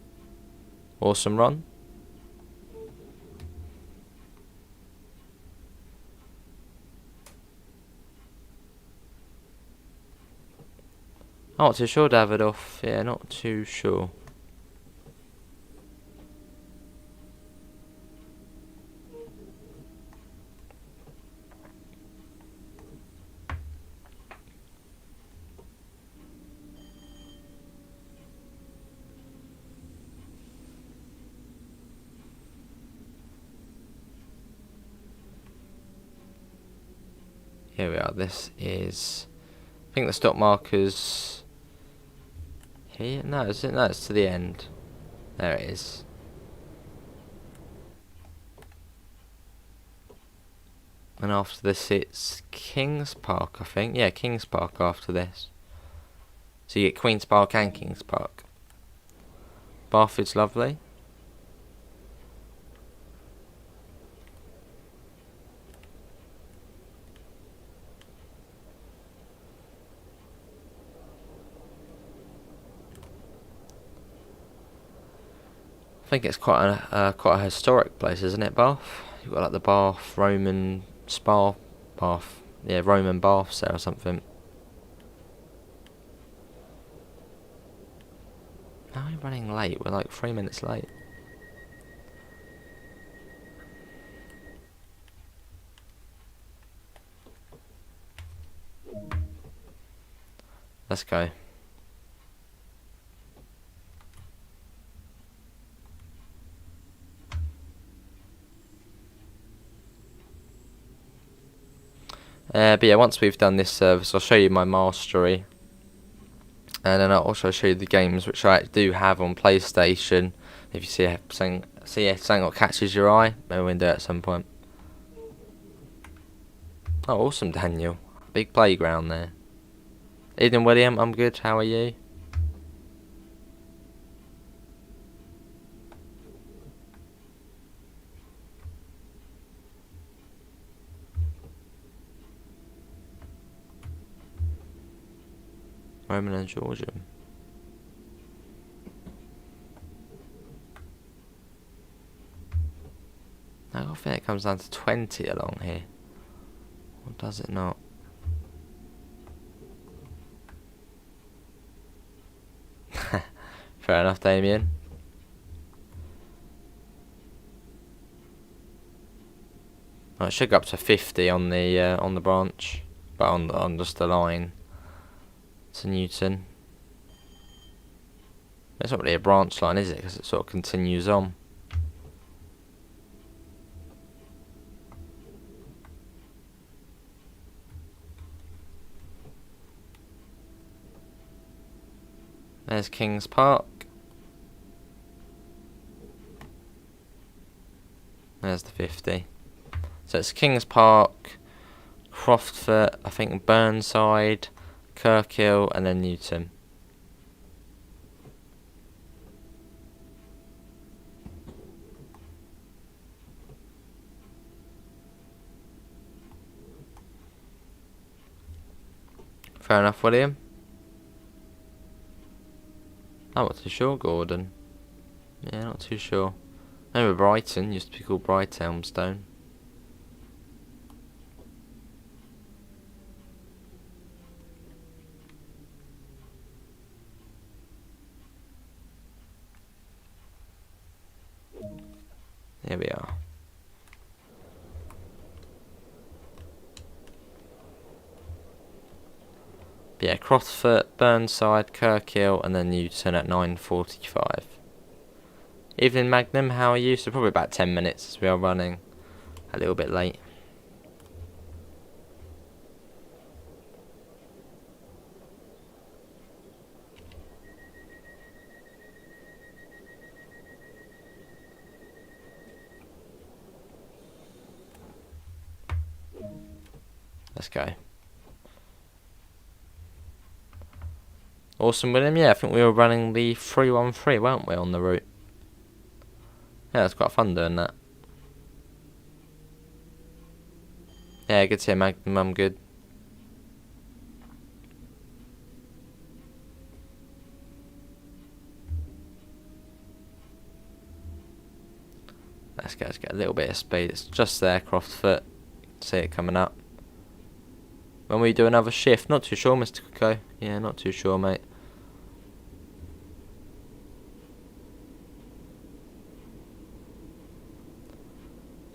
A: Awesome run. Not too sure, Davidoff. Yeah, not too sure. Here we are. This is, I think the stop marker's here. No, is it? No, it's to the end. There it is. And after this, it's Kings Park, I think. Yeah, Kings Park after this. So you get Queen's Park and Kings Park. Barford's lovely. I think it's quite a historic place, isn't it, Bath? You've got like the Bath Roman Spa, Bath, yeah, Roman baths there or something. How are we running late? We're like 3 minutes late. Let's go. But yeah, once we've done this service, I'll show you my mastery. And then I'll also show you the games which I do have on PlayStation. If you see something that catches your eye, maybe we can do it at some point. Oh, awesome, Daniel. Big playground there. Eden William, I'm good. How are you? Roman and Georgian. I think it comes down to 20 along here. Or does it not? Fair enough, Damien. Well, it should go up to 50 on the branch, but on just the line to Newton. It's not really a branch line, is it? Because it sort of continues on. There's Kings Park. There's the 50. So it's Kings Park, Croftfoot, I think Burnside, Kirkhill, and then Newton. Fair enough, William. I'm not too sure, Gordon. Yeah, not too sure. Maybe Brighton used to be called Brighthelmstone. Here we are. Yeah, Croftfoot, Burnside, Kirkhill, and then Newton at 9:45. Evening Magnum, how are you? So probably about 10 minutes as we are running a little bit late. Let's go. Awesome, William. Yeah, I think we were running the 313, weren't we, on the route? Yeah, it's quite fun doing that. Yeah, good to hear, Magnum. I'm good. Let's get a little bit of speed. It's just there, Croftfoot. See it coming up. When we do another shift, not too sure, Mr. Coco. Yeah, not too sure, mate.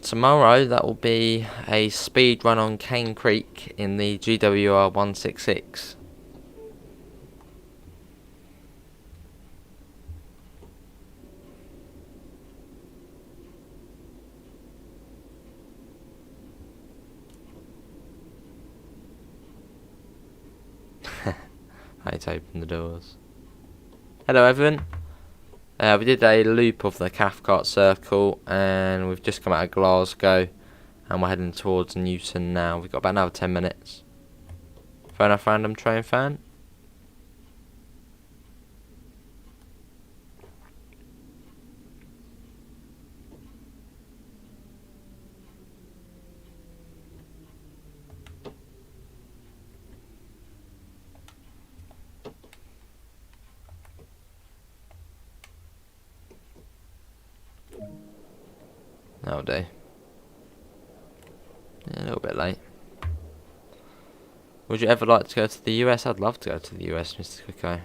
A: Tomorrow, that will be a speed run on Cane Creek in the GWR 166. I need to open the doors. Hello, Evan. We did a loop of the Cathcart circle, and we've just come out of Glasgow, and we're heading towards Newton now. We've got about another 10 minutes. Fair enough, random train fan. That'll do. Yeah, a little bit late. Would you ever like to go to the US? I'd love to go to the US, Mr. Coco.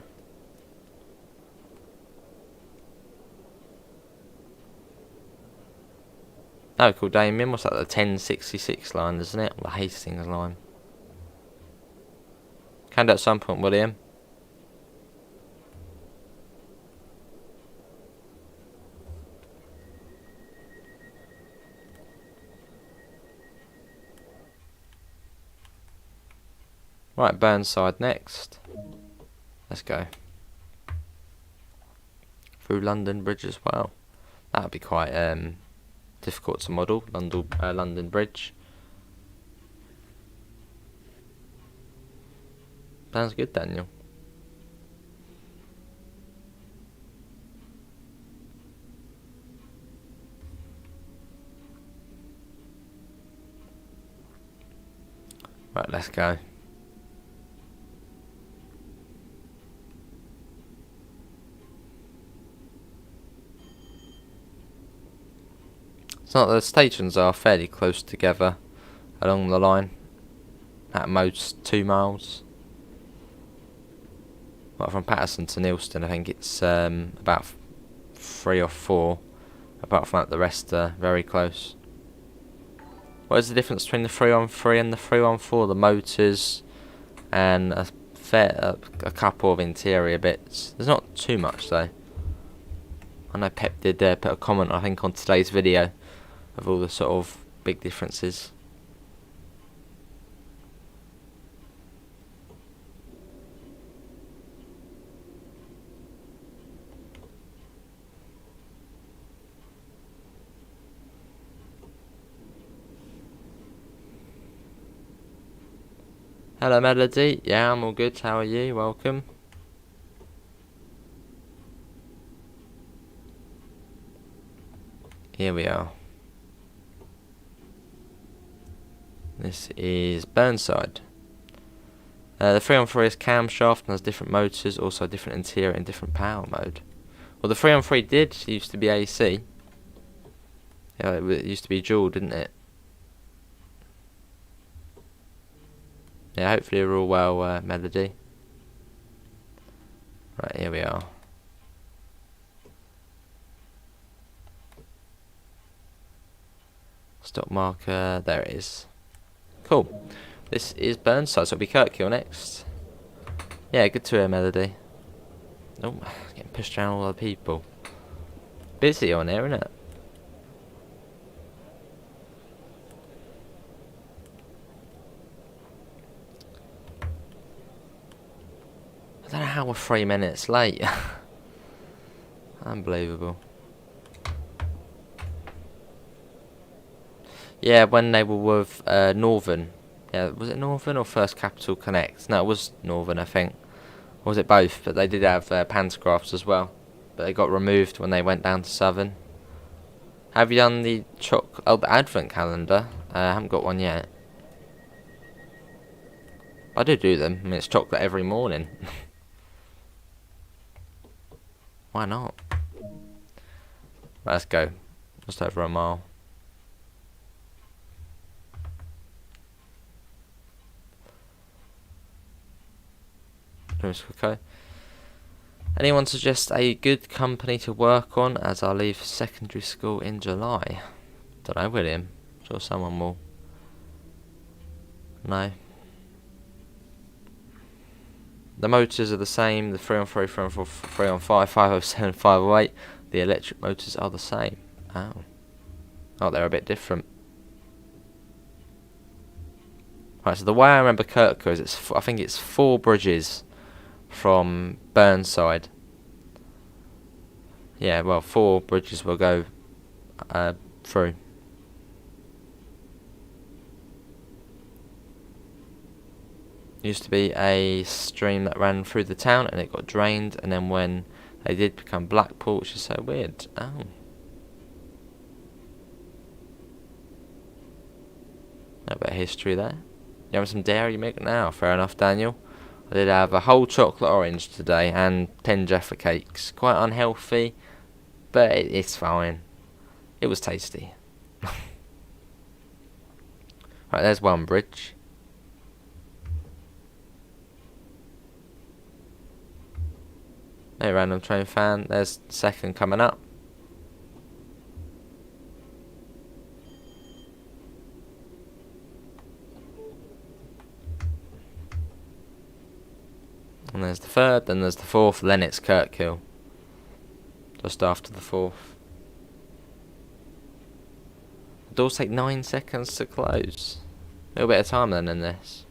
A: Oh, cool, Damien. What's that? The 1066 line, isn't it? Or the Hastings line. Can do at some point, William. Right, Burnside next. Let's go. Through London Bridge as well. That would be quite difficult to model. London Bridge. Sounds good, Daniel. Right, let's go. It's not, the stations are fairly close together along the line. At most 2 miles. Well, from Patterson to Neilston, I think it's about 3 or 4. Apart from that, the rest are very close. What is the difference between the 3-on-3 and the 3-on-4? The motors and a couple of interior bits. There's not too much though. I know Pep did put a comment, I think, on today's video of all the sort of big differences. Hello Melody, yeah, I'm all good, how are you? Welcome. Here we are. This is Burnside. The 3-on-3 is camshaft and has different motors, also different interior and different power mode. Well, the 3-on-3 used to be AC. Yeah, it used to be dual, didn't it? Yeah, hopefully you're all well, Melody. Right, here we are. Stock marker, there it is. Cool. This is Burnside, so it'll be Kirkhill next. Yeah, good to hear, Melody. Oh, getting pushed around all the people. Busy on here, isn't it? I don't know how we're 3 minutes late. Unbelievable. Yeah, when they were with Northern. Yeah, was it Northern or First Capital Connect? No, it was Northern, I think. Or was it both? But they did have pantographs as well. But they got removed when they went down to Southern. Have you done the the Advent calendar? I haven't got one yet. I do them. I mean, it's chocolate every morning. Why not? Let's go. Just over a mile. Okay. Anyone suggest a good company to work on as I leave secondary school in July? Don't know, William. Sure someone will. No. The motors are the same. The 3-on-3, 3-on-4, 3-on-5, 507, 508. The electric motors are the same. Oh. Oh, they're a bit different. Right, so the way I remember Cathcart is I think it's 4 bridges from Burnside. Yeah, well, 4 bridges will go through. Used to be a stream that ran through the town and it got drained, and then when they did become Blackpool, which is so weird. Oh. A bit of history there. You having some dairy milk now? Fair enough, Daniel. I did have a whole chocolate orange today and 10 Jaffa cakes. Quite unhealthy, but it's fine. It was tasty. Right, there's one bridge. Hey, random train fan. There's the second coming up. And there's the third, then there's the fourth, then it's Kirkhill. Just after the fourth. The doors take 9 seconds to close. A little bit of time then in this.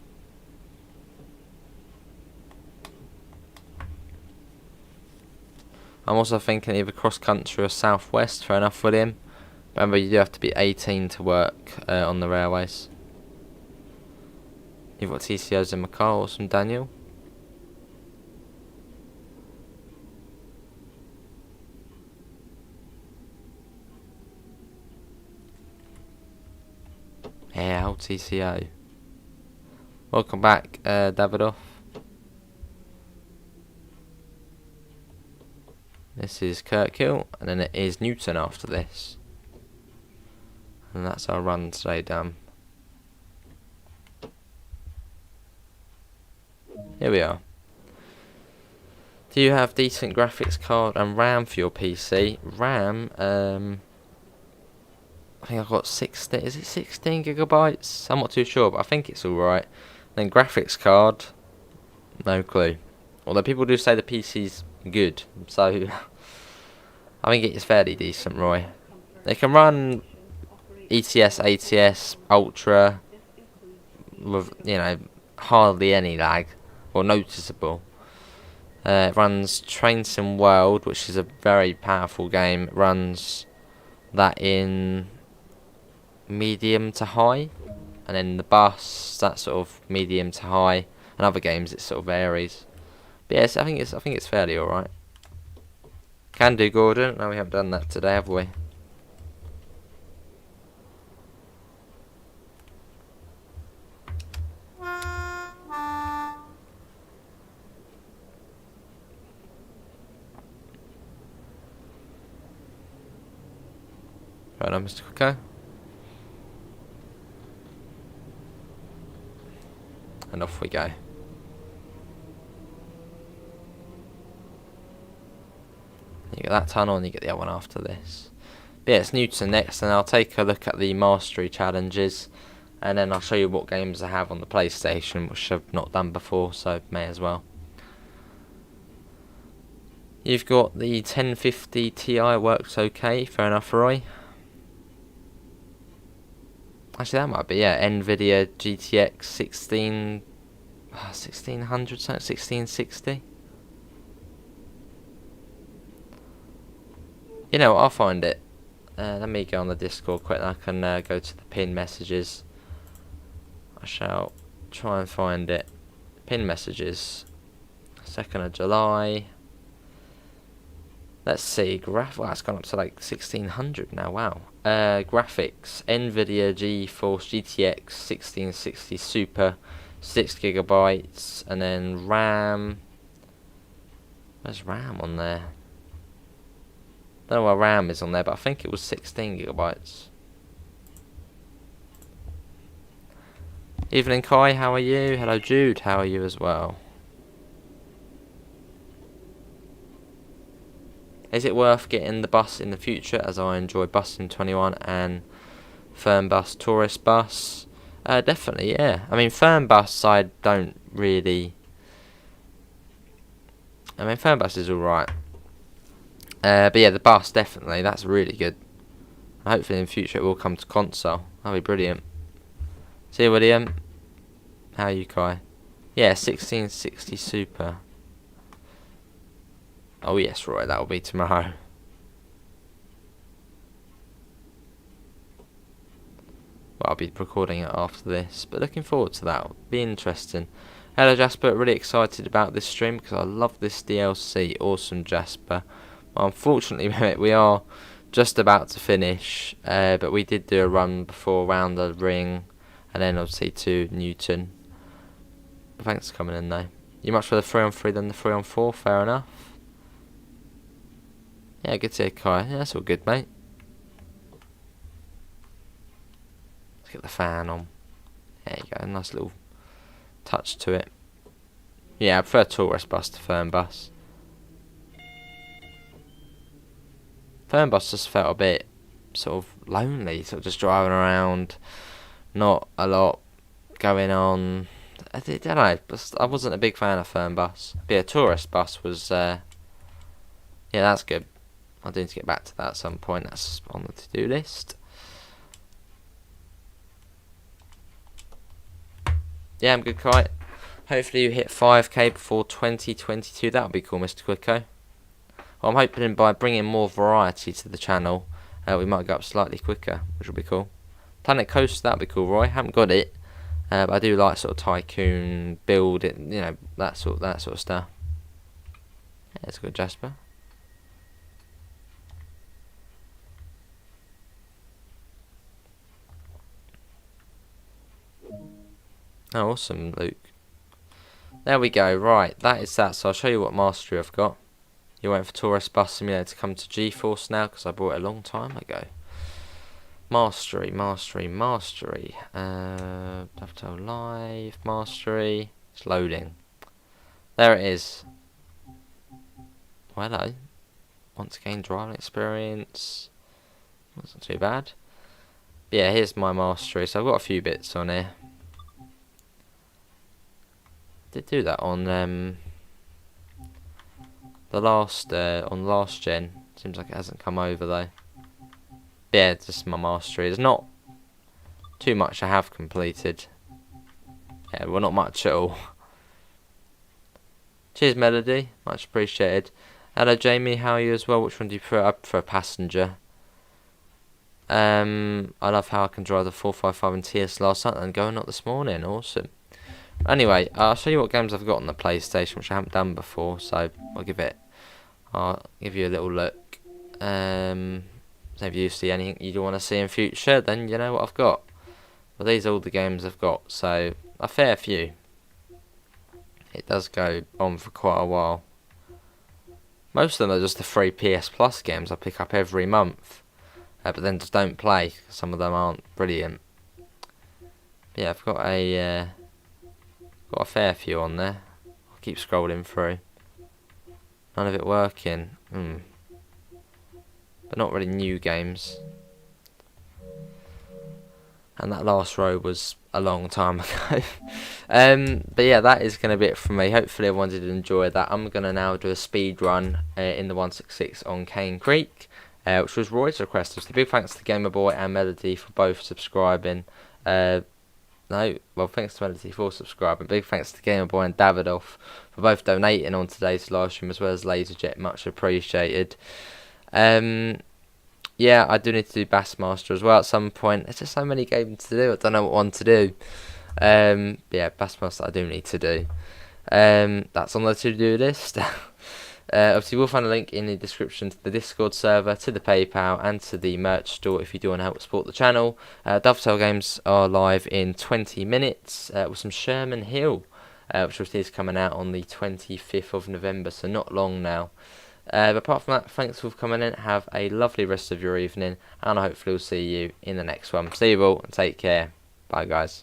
A: I'm also thinking either cross country or southwest. Fair enough, William. Remember, you do have to be 18 to work on the railways. You've got TCOs in my car. Awesome, Daniel. Yeah, old TCO. Welcome back, Davidoff. This is Kirkhill, and then it is Newton after this. And that's our run today done. Here we are. Do you have decent graphics card and RAM for your PC? RAM, I think I've got 16, is it 16 gigabytes? I'm not too sure, but I think it's alright. Then graphics card, no clue. Although people do say the PC's good, so I think it's fairly decent, Roy. They can run ETS, ATS, Ultra, with, you know, hardly any lag, or noticeable. It runs Train Sim World, which is a very powerful game. It runs that in medium to high, and then the bus, that's sort of medium to high, and other games it sort of varies. But yes, I think it's fairly alright. Can do, Gordon. No, we haven't done that today, have we? Right on, Mr. Quicko. And off we go. You get that tunnel and you get the other one after this. But yeah, it's Newton next, and I'll take a look at the mastery challenges, and then I'll show you what games I have on the PlayStation, which I've not done before, so may as well. You've got the 1050 Ti, works okay, fair enough, Roy. Actually, that might be, yeah, NVIDIA GTX 1600, something, 1660. You know what, I'll find it. Let me go on the Discord quick, and I can go to the pin messages. I shall try and find it. Pin messages. 2nd of July. Let's see, well, it's gone up to like 1600 now, wow. Graphics, NVIDIA GeForce GTX 1660 Super, 6 gigabytes, and then RAM. There's RAM on there. Don't know why RAM is on there, but I think it was 16 gigabytes. Evening Kai, how are you? Hello Jude, how are you as well? Is it worth getting the bus in the future, as I enjoy Busing 21 and Fernbus Tourist Bus? Definitely, yeah. I mean, Fernbus I don't really... I mean, Fernbus is alright. But yeah, the bus, definitely, that's really good. Hopefully in future it will come to console. That'll be brilliant. See you, William. How are you, Kai? Yeah, 1660 Super. Oh yes, Roy, that'll be tomorrow. Well, I'll be recording it after this, but looking forward to that. It'll be interesting. Hello Jasper, really excited about this stream because I love this DLC. Awesome, Jasper. Well, unfortunately, mate, we are just about to finish, but we did do a run before around the ring, and then obviously to Newton. Thanks for coming in though. You much for the 3-on-3 than the 3-on-4, fair enough. Yeah, good to hear, Kai. Yeah, that's all good, mate. Let's get the fan on. There you go, nice little touch to it. Yeah, I prefer tourist bus to Fernbus. Fernbus just felt a bit sort of lonely, sort of just driving around, not a lot going on. I don't know, I wasn't a big fan of Fernbus. But yeah, tourist bus was, yeah, that's good. I do need to get back to that at some point. That's on the to-do list. Yeah, I'm good, Kai. Hopefully you hit 5k before 2022. That would be cool, Mr. Quicko. Well, I'm hoping by bringing more variety to the channel, we might go up slightly quicker, which will be cool. Planet Coaster, that would be cool, Roy. Haven't got it, but I do like sort of tycoon, build it, you know, that sort of stuff. Yeah, that's good, Jasper. Oh, awesome, Luke. There we go, right, that is that. So I'll show you what mastery I've got. You're waiting for Tourist Bus Simulator to come to GeForce now, because I bought it a long time ago. Mastery. Dovetail Live, Mastery. It's loading. There it is. Well, hello. Once again, driving experience. That's not too bad. But yeah, here's my Mastery. So I've got a few bits on here. Did do that on the last gen. Seems like it hasn't come over though. But yeah, just my Mastery. There's not too much I have completed. Yeah, well, not much at all. Cheers, Melody. Much appreciated. Hello, Jamie. How are you as well? Which one do you prefer? I prefer passenger. I love how I can drive the 455 and TS last night and going up this morning. Awesome. Anyway, I'll show you what games I've got on the PlayStation, which I haven't done before. So I'll give you a little look. So if you see anything you want to see in future, then you know what I've got. Well, these are all the games I've got, so a fair few. It does go on for quite a while. Most of them are just the free PS Plus games I pick up every month, but then just don't play. Some of them aren't brilliant. But yeah, I've got a fair few on there. I'll keep scrolling through. None of it working. But not really new games. And that last row was a long time ago. But yeah, that is going to be it from me. Hopefully everyone did enjoy that. I'm going to now do a speed run in the 166 on Cane Creek, which was Roy's request. So big thanks to Gamer Boy and Melody for both subscribing. Thanks to Melody for subscribing. Big thanks to Gamer Boy and Davidoff for both donating on today's live stream, as well as Laserjet. Much appreciated. Yeah, I do need to do Bassmaster as well at some point. There's just so many games to do. I don't know what one to do. Yeah, Bassmaster I do need to do. That's on the to-do list. Obviously, we'll find a link in the description to the Discord server, to the PayPal, and to the merch store if you do want to help support the channel. Dovetail games are live in 20 minutes with some Sherman Hill, which is coming out on the 25th of November, so not long now. But apart from that, thanks for coming in. Have a lovely rest of your evening, and I hopefully will see you in the next one. See you all, and take care. Bye, guys.